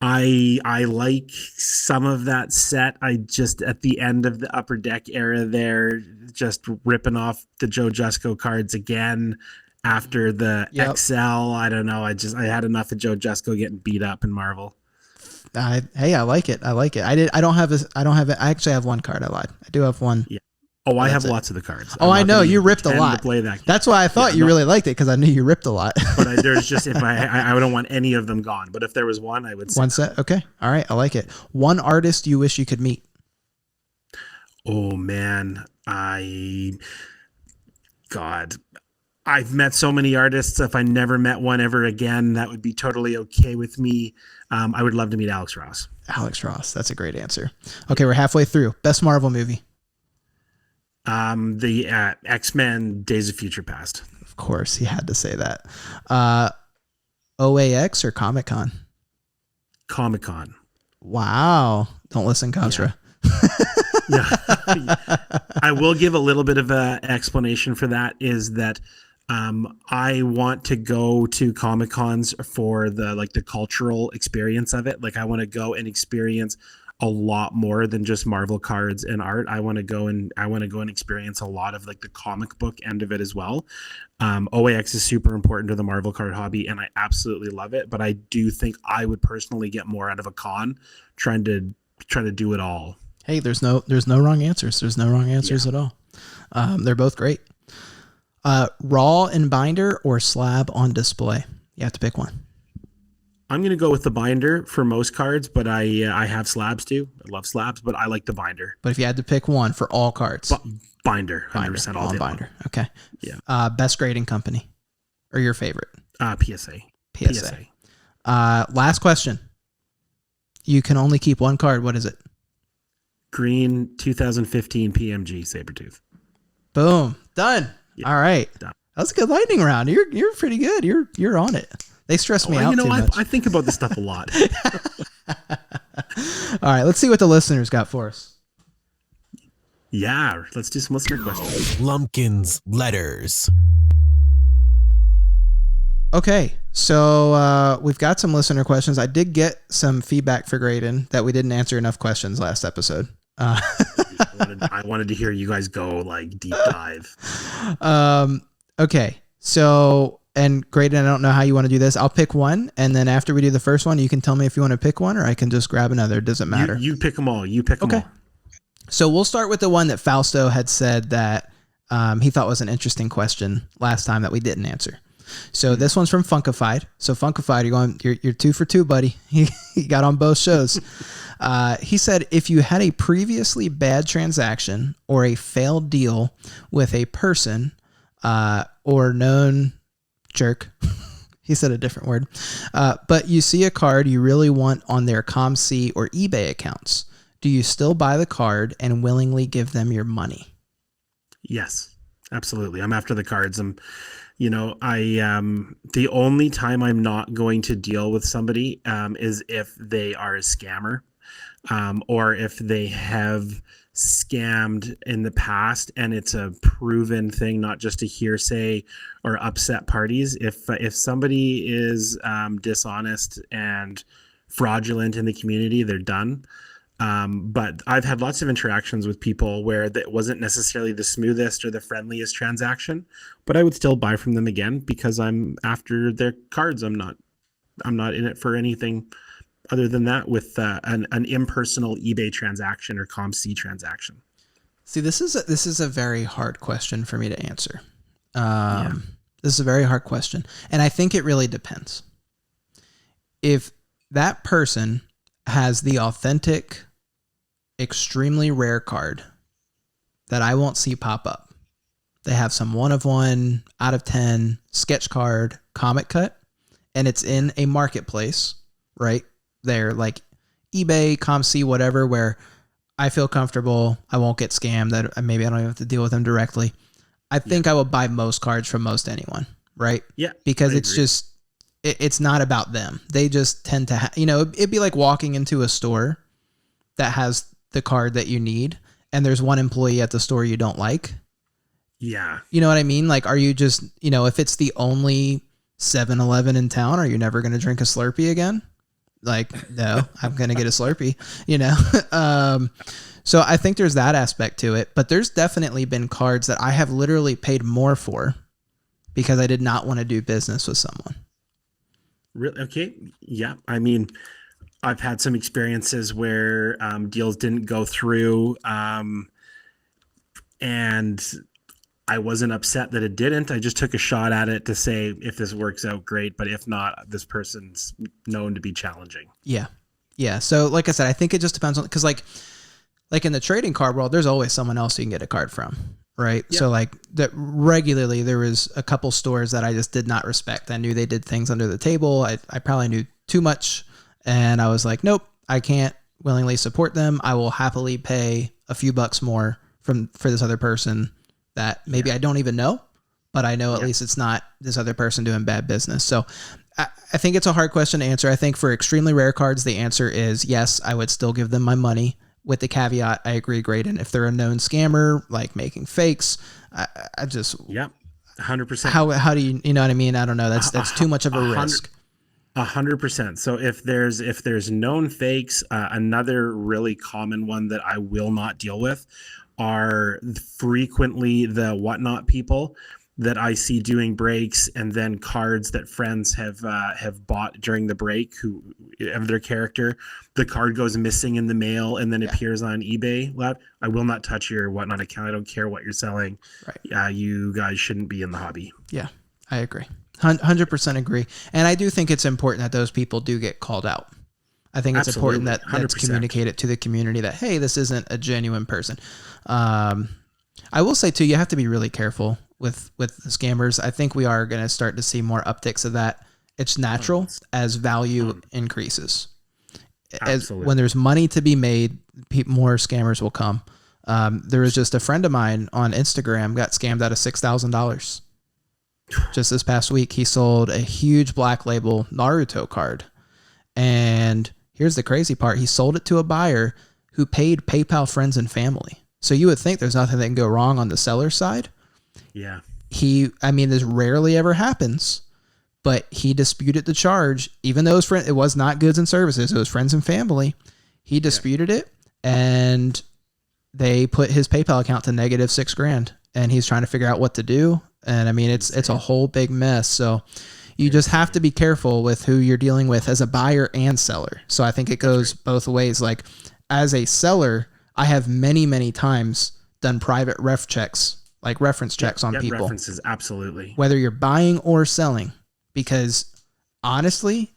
I like some of that set. I just at the end of the Upper Deck era there, just ripping off the Joe Jusko cards again after the XL. I don't know. I had enough of Joe Jusko getting beat up in Marvel. Hey, I like it. I don't have it. I actually have one card. I lied. I do have one. Yeah. Oh, I have lots of the cards. Oh, I know you ripped a lot. That's why I thought you really liked it, because I knew you ripped a lot. But there's just if I don't want any of them gone. But if there was one, I would say one set. Okay, all right, I like it. One artist you wish you could meet. Oh man, I've met so many artists. If I never met one ever again, that would be totally okay with me. I would love to meet Alex Ross. Alex Ross, that's a great answer. Okay, we're halfway through. Best Marvel movie. The X-Men Days of Future Past. Of course, he had to say that. OAX or Comic-Con? Comic-Con. Wow. Don't listen, Contra. Yeah. I will give a little bit of an explanation for that, is that I want to go to Comic-Cons for the cultural experience of it. Like, I want to go and experience a lot more than just Marvel cards and art. I want to go and experience a lot of the comic book end of it as well. OAX is super important to the Marvel card hobby, and I absolutely love it. But I do think I would personally get more out of a con trying to do it all. Hey, there's no wrong answers. There's no wrong answers at all. They're both great. Raw in binder or slab on display? You have to pick one. I'm going to go with the binder for most cards, but I have slabs too. I love slabs, but I like the binder. But if you had to pick one for all cards, binder, 100% all day binder. long. Okay. Yeah. Best grading company or your favorite? PSA. Last question. You can only keep one card. What is it? Green 2015 PMG Sabretooth. Boom. Done. Yeah. All right. Done. That was a good lightning round. You're pretty good. You're on it. They stress me out too much. I think about this stuff a lot. All right, let's see what the listeners got for us. Yeah, let's do some listener questions. Lumpkin's letters. Okay, so we've got some listener questions. I did get some feedback for Graydon that we didn't answer enough questions last episode. I wanted to hear you guys go deep dive. Okay, so... And Graydon, I don't know how you want to do this. I'll pick one, and then after we do the first one, you can tell me if you want to pick one, or I can just grab another. It doesn't matter. You pick them all. You pick them all. So we'll start with the one that Fausto had said that he thought was an interesting question last time that we didn't answer. So this one's from Funkified. So Funkified, you're 2 for 2, buddy. He got on both shows. He said, if you had a previously bad transaction or a failed deal with a person or known jerk, he said a different word, but you see a card you really want on their ComC or eBay accounts, do you still buy the card and willingly give them your money? Yes, absolutely. I'm after the cards. The only time I'm not going to deal with somebody is if they are a scammer, or if they have scammed in the past and it's a proven thing, not just a hearsay or upset parties. If somebody is dishonest and fraudulent in the community, they're done. But I've had lots of interactions with people where that wasn't necessarily the smoothest or the friendliest transaction, but I would still buy from them again because I'm after their cards. I'm not in it for anything other than that with an impersonal eBay transaction or ComC transaction. See, this is a very hard question for me to answer. This is a very hard question, and I think it really depends. If that person has the authentic, extremely rare card that I won't see pop up, they have some 1 of 1 out of 10 sketch card comic cut, and it's in a marketplace, right? They're like eBay, ComC, whatever, where I feel comfortable. I won't get scammed. That maybe I don't even have to deal with them directly. I think I will buy most cards from most anyone, right? Yeah. Because it's just, it's not about them. They just tend to it'd be like walking into a store that has the card that you need and there's one employee at the store you don't like. Yeah. You know what I mean? Like, are you just, if it's the only 7-Eleven in town, are you never going to drink a Slurpee again? Like, no, I'm going to get a Slurpee, So I think there's that aspect to it, but there's definitely been cards that I have literally paid more for because I did not want to do business with someone. Really? Okay. Yeah. I mean, I've had some experiences where deals didn't go through, and I wasn't upset that it didn't. I just took a shot at it to say, if this works out, great. But if not, this person's known to be challenging. Yeah. Yeah. So like I said, I think it just depends on, because like in the trading card world, there's always someone else you can get a card from. Right. Yeah. So like that regularly there was a couple stores that I just did not respect. I knew they did things under the table. I probably knew too much. And I was like, nope, I can't willingly support them. I will happily pay a few bucks more for this other person that maybe I don't even know, but I know at least it's not this other person doing bad business. So I think it's a hard question to answer. I think for extremely rare cards, the answer is yes, I would still give them my money. With the caveat, I agree, Graydon. If they're a known scammer, like making fakes, I just 100%. How do you know what I mean? I don't know. That's too much of a risk. 100%. So if there's known fakes, another really common one that I will not deal with are frequently the whatnot people that I see doing breaks, and then cards that friends have bought during the break who of their character. The card goes missing in the mail and then appears on eBay. I will not touch your whatnot account. I don't care what you're selling. Right. You guys shouldn't be in the hobby. Yeah, I agree. 100% agree. And I do think it's important that those people do get called out. I think it's important that that's communicated to the community that, hey, this isn't a genuine person. I will say too, you have to be really careful with the scammers. I think we are going to start to see more upticks of that. It's natural as value increases. When there's money to be made, more scammers will come. There was just a friend of mine on Instagram got scammed out of $6,000. Just this past week, he sold a huge black label Naruto card. And here's the crazy part. He sold it to a buyer who paid PayPal friends and family. So you would think there's nothing that can go wrong on the seller side. Yeah. This rarely ever happens, but he disputed the charge, even though it was not goods and services. It was friends and family. He disputed it, and they put his PayPal account to -$6,000, and he's trying to figure out what to do. And I mean, it's a whole big mess. So you just have to be careful with who you're dealing with as a buyer and seller. So I think it goes both ways. Like as a seller, I have many, many times done private ref checks like reference checks on Get people, references, absolutely. whether you're buying or selling, because honestly,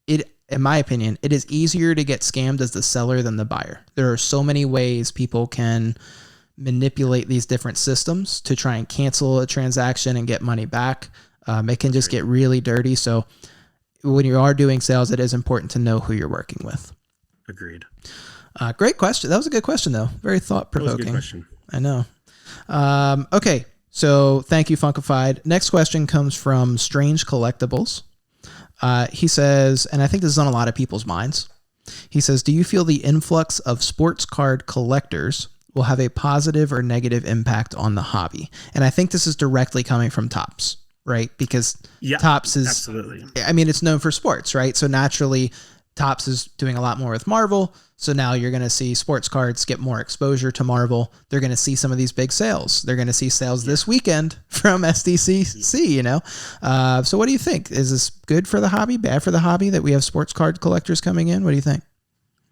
in my opinion, it is easier to get scammed as the seller than the buyer. There are so many ways people can manipulate these different systems to try and cancel a transaction and get money back. It can just get really dirty. So when you are doing sales, it is important to know who you're working with. Agreed. Great question. That was a good question, though. Very thought-provoking. That was a good question. I know. Okay, so thank you, Funkified. Next question comes from Strange Collectibles. He says, and I think this is on a lot of people's minds. He says, do you feel the influx of sports card collectors will have a positive or negative impact on the hobby? And I think this is directly coming from Topps, right? Because Topps is, absolutely. I mean, it's known for sports, right? So naturally, Topps is doing a lot more with Marvel. So now you're going to see sports cards get more exposure to Marvel. They're going to see some of these big sales. They're going to see sales this weekend from SDCC, you know? So what do you think? Is this good for the hobby, bad for the hobby that we have sports card collectors coming in? What do you think?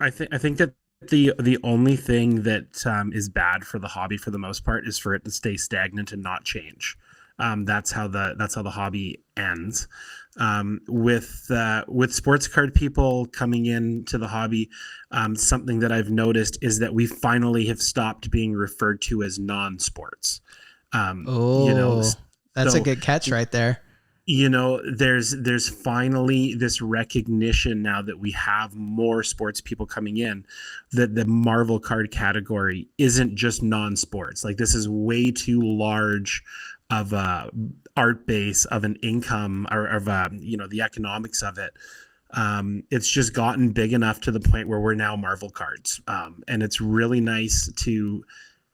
I think that the only thing that is bad for the hobby for the most part is for it to stay stagnant and not change. That's how the hobby ends. With sports card people coming into the hobby, something that I've noticed is that we finally have stopped being referred to as non-sports. That's a good catch right there. You know, there's finally this recognition now that we have more sports people coming in, that the Marvel card category isn't just non-sports. Like, this is way too large of a art base, of an income, or of the economics of it. It's just gotten big enough to the point where we're now Marvel cards, and it's really nice to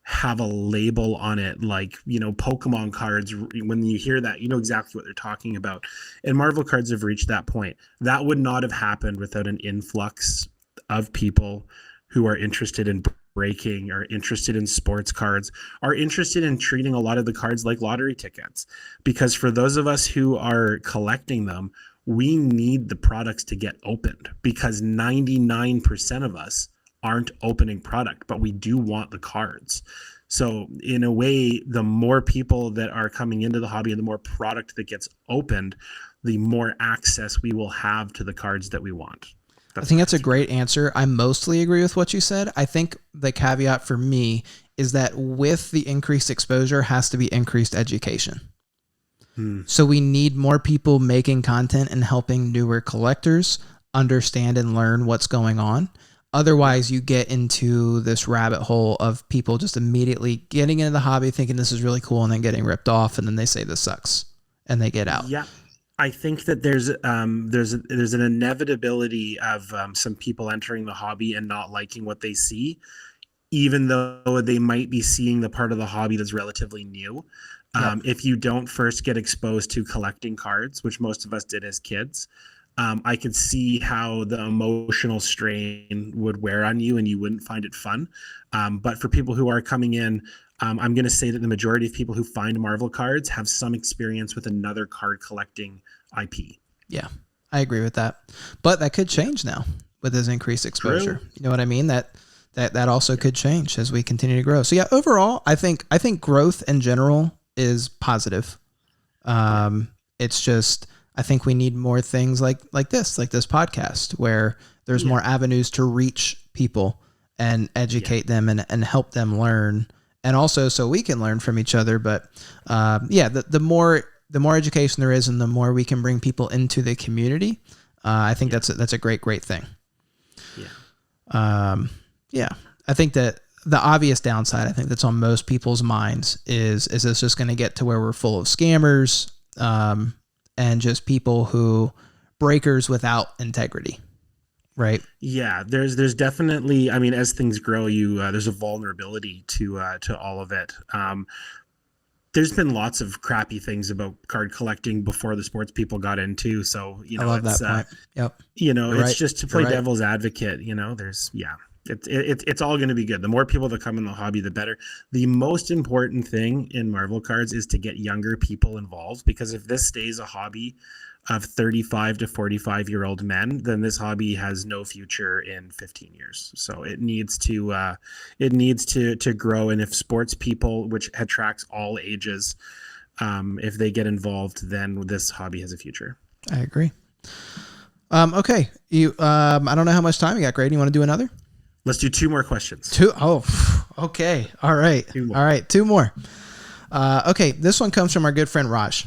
have a label on it, like, you know, Pokemon cards. When you hear that, you know exactly what they're talking about. And Marvel cards have reached that point. That would not have happened without an influx of people who are interested in breaking, are interested in sports cards, are interested in treating a lot of the cards like lottery tickets. Because for those of us who are collecting them, we need the products to get opened, because 99% of us aren't opening product, but we do want the cards. So in a way, the more people that are coming into the hobby and the more product that gets opened, the more access we will have to the cards that we want. I think that's a great answer. I mostly agree with what you said. I think the caveat for me is that with the increased exposure has to be increased education. So we need more people making content and helping newer collectors understand and learn what's going on. Otherwise, you get into this rabbit hole of people just immediately getting into the hobby, thinking this is really cool, and then getting ripped off, and then they say this sucks, and they get out. Yeah, I think that there's an inevitability of some people entering the hobby and not liking what they see, even though they might be seeing the part of the hobby that's relatively new. If you don't first get exposed to collecting cards, which most of us did as kids, I could see how the emotional strain would wear on you and you wouldn't find it fun. But for people who are coming in, I'm going to say that the majority of people who find Marvel cards have some experience with another card collecting IP. Yeah, I agree with that. But that could change now with this increased exposure. True. You know what I mean? That also could change as we continue to grow. So yeah, overall, I think growth in general is positive. It's just, I think we need more things like this podcast, where there's more avenues to reach people and educate them and help them learn, and also so we can learn from each other. But the more education there is, and the more we can bring people into the community, I think that's a great thing. I think that the obvious downside, I think that's on most people's minds, is this just going to get to where we're full of scammers, and just people who breakers without integrity, right? Yeah, there's definitely, I mean, as things grow, there's a vulnerability to all of it. There's been lots of crappy things about card collecting before the sports people got into. So, you know, I love that point. Yep. You know, You're it's right. just to play devil's advocate, you know, there's, It's all going to be good. The more people that come in the hobby, the better. The most important thing in Marvel cards is to get younger people involved, because if this stays a hobby of 35 to 45-year-old men, then this hobby has no future in 15 years. So it needs to grow. And if sports people, which attracts all ages, if they get involved, then this hobby has a future. I agree. Okay. I don't know how much time you got, Graydon. You want to do another? Let's do 2 more questions. 2. Oh, okay. All right. 2 more. All right. 2 more. Okay. This one comes from our good friend Raj.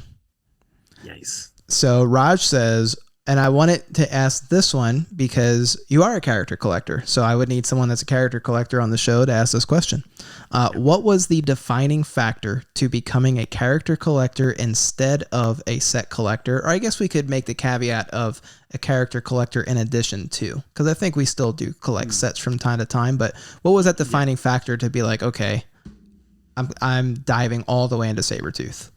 Nice. So Raj says, and I wanted to ask this one because you are a character collector. So I would need someone that's a character collector on the show to ask this question. What was the defining factor to becoming a character collector instead of a set collector? Or I guess we could make the caveat of a character collector in addition to, because I think we still do collect sets from time to time. But what was that defining factor to be like, okay, I'm diving all the way into Sabretooth?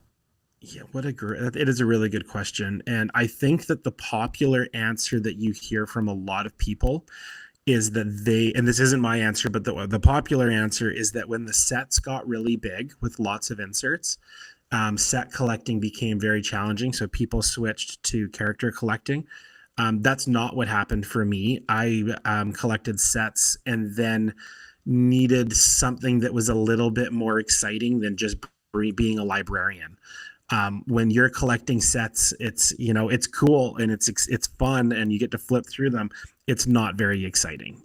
Yeah, it is a really good question. And I think that the popular answer that you hear from a lot of people is that and this isn't my answer, but the popular answer is that when the sets got really big with lots of inserts, set collecting became very challenging. So people switched to character collecting. That's not what happened for me. I collected sets and then needed something that was a little bit more exciting than just being a librarian. When you're collecting sets, it's cool and it's fun and you get to flip through them. It's not very exciting.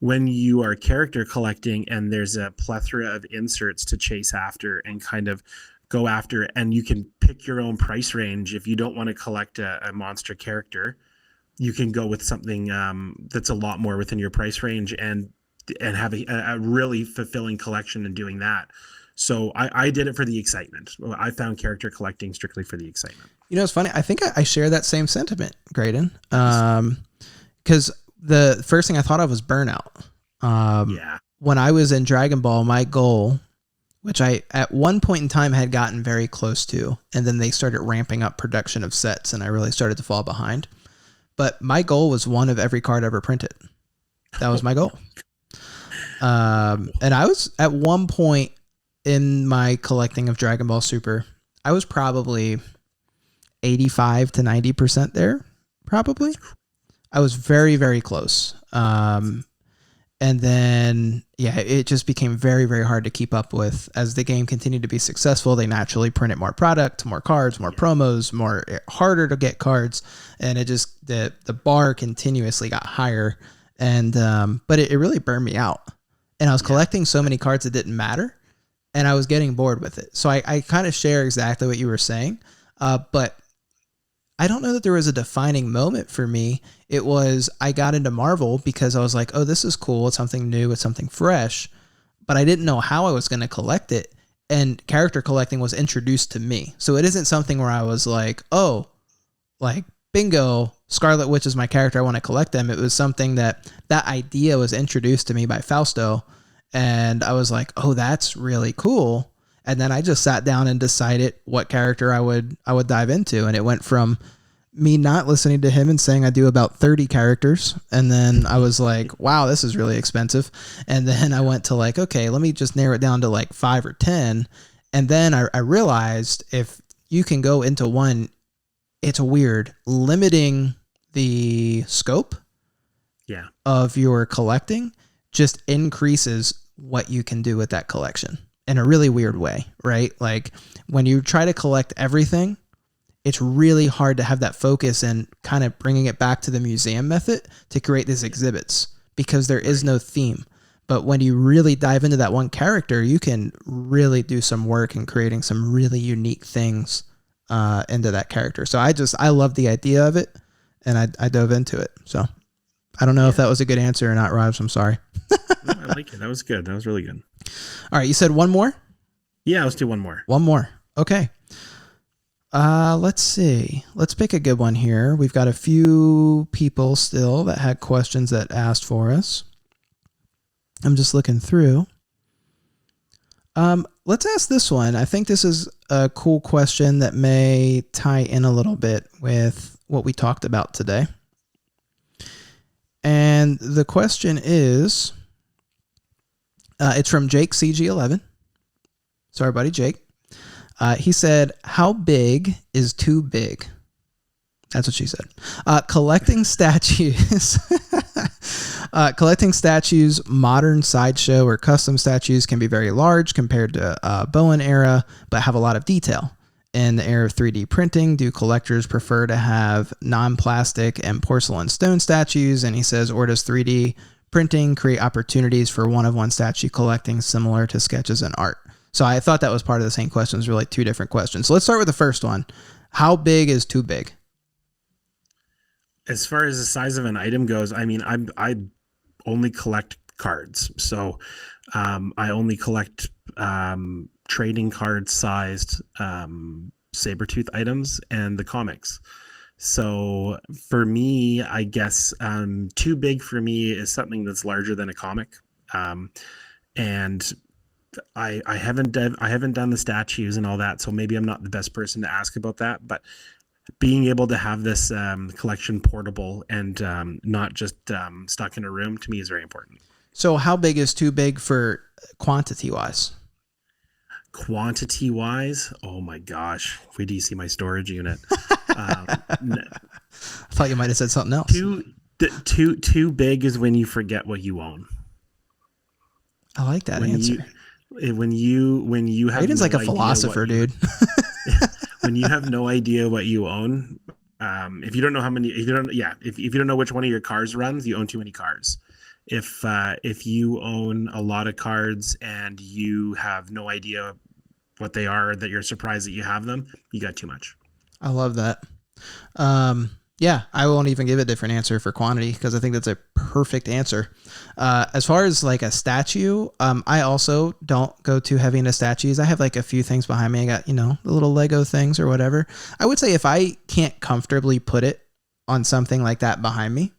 When you are character collecting and there's a plethora of inserts to chase after and kind of go after, and you can pick your own price range. If you don't want to collect a monster character, you can go with something that's a lot more within your price range and have a really fulfilling collection in doing that. So I did it for the excitement. I found character collecting strictly for the excitement. You know, it's funny. I think I share that same sentiment, Graydon. Because the first thing I thought of was Burnout. When I was in Dragon Ball, my goal, which I at one point in time had gotten very close to, and then they started ramping up production of sets, and I really started to fall behind. But my goal was one of every card ever printed. That was my goal. And I was at one point in my collecting of Dragon Ball Super, I was probably 85 to 90% there, probably. I was very, very close. And then, it just became very, very hard to keep up with. As the game continued to be successful, they naturally printed more product, more cards, more promos, more harder to get cards. And it just, the bar continuously got higher. And, but it really burned me out. And I was collecting so many cards that didn't matter. And I was getting bored with it. So I kind of share exactly what you were saying. But I don't know that there was a defining moment for me. It was, I got into Marvel because I was like, oh, this is cool. It's something new. It's something fresh. But I didn't know how I was going to collect it. And character collecting was introduced to me. So it isn't something where I was like, oh, like, bingo, Scarlet Witch is my character. I want to collect them. It was something that idea was introduced to me by Fausto. And I was like, oh, that's really cool. And then I just sat down and decided what character I would dive into. And it went from me not listening to him and saying I do about 30 characters. And then I was like, wow, this is really expensive. And then I went to like, okay, let me just narrow it down to like 5 or 10. And then I realized if you can go into one, it's weird. Limiting the scope of your collecting just increases what you can do with that collection in a really weird way, right? Like when you try to collect everything, it's really hard to have that focus and kind of bringing it back to the museum method to create these exhibits because there is no theme. But when you really dive into that one character, you can really do some work in creating some really unique things into that character. So I love the idea of it and I dove into it. So I don't know if that was a good answer or not, Raj. I'm sorry. No, I like it. That was good. That was really good. All right. You said one more? Yeah, let's do one more. One more. Okay. Let's see. Let's pick a good one here. We've got a few people still that had questions that asked for us. I'm just looking through. Let's ask this one. I think this is a cool question that may tie in a little bit with what we talked about today. And then the question is, it's from Jake CG11. Sorry, buddy, Jake. He said, how big is too big? That's what she said. Collecting statues. Collecting statues, modern sideshow or custom statues can be very large compared to Bowen era, but have a lot of detail. In the era of 3D printing, do collectors prefer to have non-plastic and porcelain stone statues? And he says, or does 3D printing create opportunities for one-of-one statue collecting similar to sketches and art? So I thought that was part of the same question. It's really two different questions. So let's start with the first one. How big is too big? As far as the size of an item goes, I mean, I only collect cards. So I only collect trading card sized Sabretooth items and the comics. So for me, I guess too big for me is something that's larger than a comic. And I haven't done the statues and all that, so maybe I'm not the best person to ask about that, but being able to have this collection portable and not just stuck in a room, to me, is very important. So how big is too big for quantity wise? Quantity wise, oh my gosh, wait till you see my storage unit. I thought you might have said something else. Too big is when you forget what you own. I like that answer. When you have Graydon's like a philosopher, dude. When you have no idea what you own, if you don't know which one of your cars runs, you own too many cars. If you own a lot of cards and you have no idea what they are, that you're surprised that you have them, you got too much. I love that. Yeah, I won't even give a different answer for quantity because I think that's a perfect answer. As far as like a statue, I also don't go too heavy into statues. I have like a few things behind me. I got, the little Lego things or whatever. I would say if I can't comfortably put it on something like that behind me,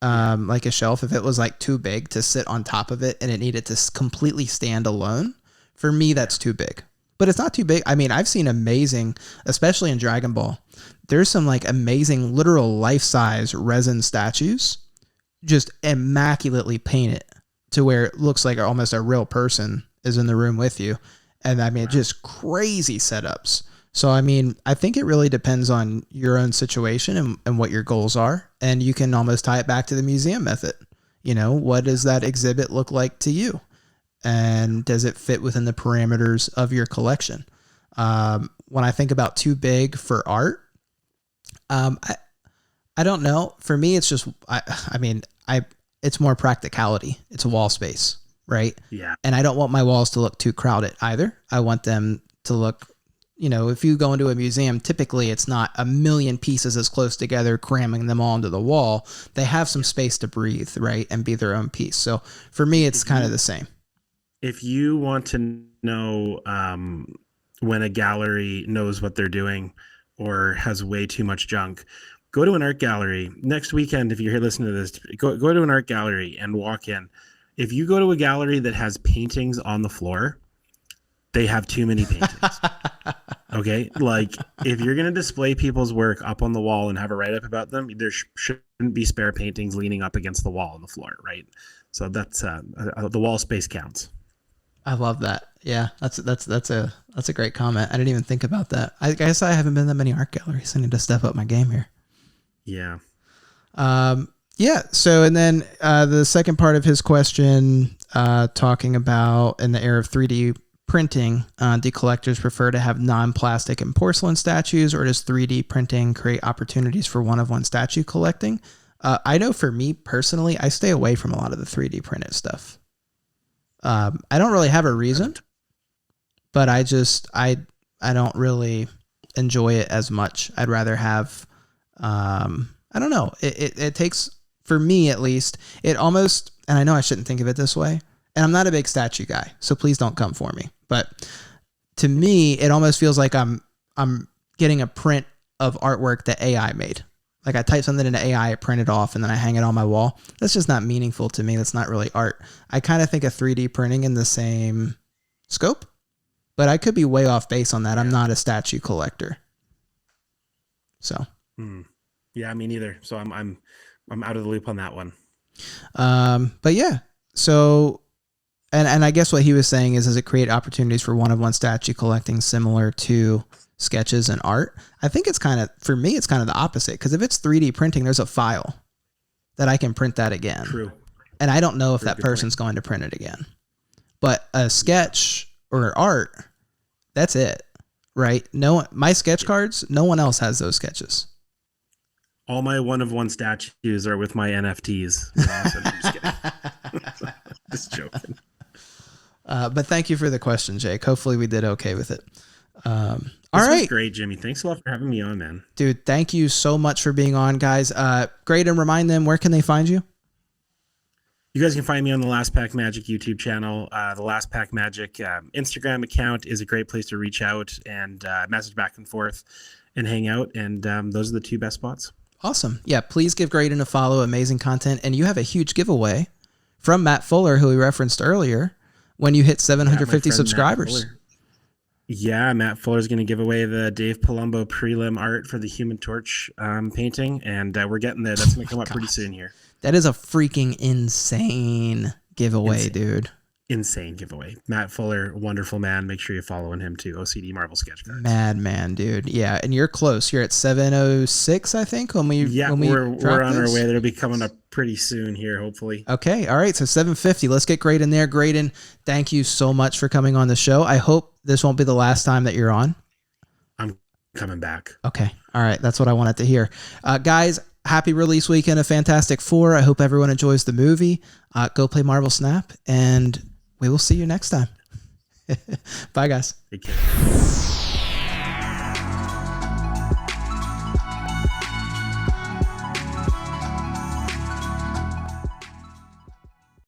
like a shelf, if it was like too big to sit on top of it and it needed to completely stand alone, for me, that's too big. But it's not too big. I mean, I've seen amazing, especially in Dragon Ball, there's some like amazing literal life-size resin statues just immaculately painted to where it looks like almost a real person is in the room with you. And I mean, just crazy setups. So, I mean, I think it really depends on your own situation and what your goals are. And you can almost tie it back to the museum method. What does that exhibit look like to you? And does it fit within the parameters of your collection? When I think about too big for art, I don't know. For me, it's just, it's more practicality. It's a wall space, right? Yeah. And I don't want my walls to look too crowded either. I want them to look, if you go into a museum, typically it's not a million pieces as close together, cramming them all into the wall. They have some space to breathe, right? And be their own piece. So for me, it's kind of the same. If you want to know when a gallery knows what they're doing or has way too much junk, go to an art gallery next weekend. If you're here listening to this, go to an art gallery and walk in. If you go to a gallery that has paintings on the floor, they have too many paintings. Okay. Like if you're going to display people's work up on the wall and have a write-up about them, there shouldn't be spare paintings leaning up against the wall on the floor. Right. So that's the wall space counts. I love that. Yeah, that's a great comment. I didn't even think about that. I guess I haven't been to that many art galleries. I need to step up my game here. Yeah. Yeah. So, and then the second part of his question, talking about in the era of 3D printing, do collectors prefer to have non-plastic and porcelain statues, or does 3D printing create opportunities for one-of-one statue collecting? I know for me personally, I stay away from a lot of the 3D printed stuff. I don't really have a reason, but I don't really enjoy it as much. I'd rather have, I don't know. It takes, for me at least, it almost, and I know I shouldn't think of it this way, and I'm not a big statue guy, so please don't come for me. But to me, it almost feels like I'm getting a print of artwork that AI made. Like I type something into AI, I print it off, and then I hang it on my wall. That's just not meaningful to me. That's not really art. I kind of think of 3D printing in the same scope, but I could be way off base on that. I'm not a statue collector. So. Yeah, me neither. So I'm out of the loop on that one. But yeah, so, and I guess what he was saying is, does it create opportunities for one-of-one statue collecting similar to sketches and art? I think it's kind of, for me, it's kind of the opposite. Because if it's 3D printing, there's a file that I can print that again. True. And I don't know if that person's going to print it again. But a sketch or art, that's it, right? My sketch cards, no one else has those sketches. All my one-of-one statues are with my NFTs. You know, so I'm just kidding. Just joking. But thank you for the question, Jake. Hopefully we did okay with it. All This right. was great, Jimmy. Thanks a lot for having me on, man. Dude, thank you so much for being on, guys. Graydon, remind them, where can they find you? You guys can find me on the Last Pack Magic YouTube channel. The Last Pack Magic Instagram account is a great place to reach out and message back and forth and hang out. And those are the two best spots. Awesome. Yeah, please give Graydon a follow. Amazing content. And you have a huge giveaway from Matt Fuller, who we referenced earlier, when you hit 750 subscribers. Yeah, Matt Fuller is going to give away the Dave Palumbo prelim art for the Human Torch painting. And we're getting there. That's going to come up pretty soon here. That is a freaking insane giveaway, dude. Insane giveaway. Matt Fuller, wonderful man. Make sure you follow him too. OCD Marvel Sketch Cards. Madman, dude. Yeah, and you're close. You're at 706, I think. We're on our way. That'll be coming up pretty soon here, hopefully. Okay, all right. So 750. Let's get Graydon there. Graydon, thank you so much for coming on the show. I hope this won't be the last time that you're on. I'm coming back. Okay, all right. That's what I wanted to hear, guys. Happy release weekend of Fantastic Four. I hope everyone enjoys the movie. Go play Marvel Snap, and we will see you next time. Bye, guys. Take care.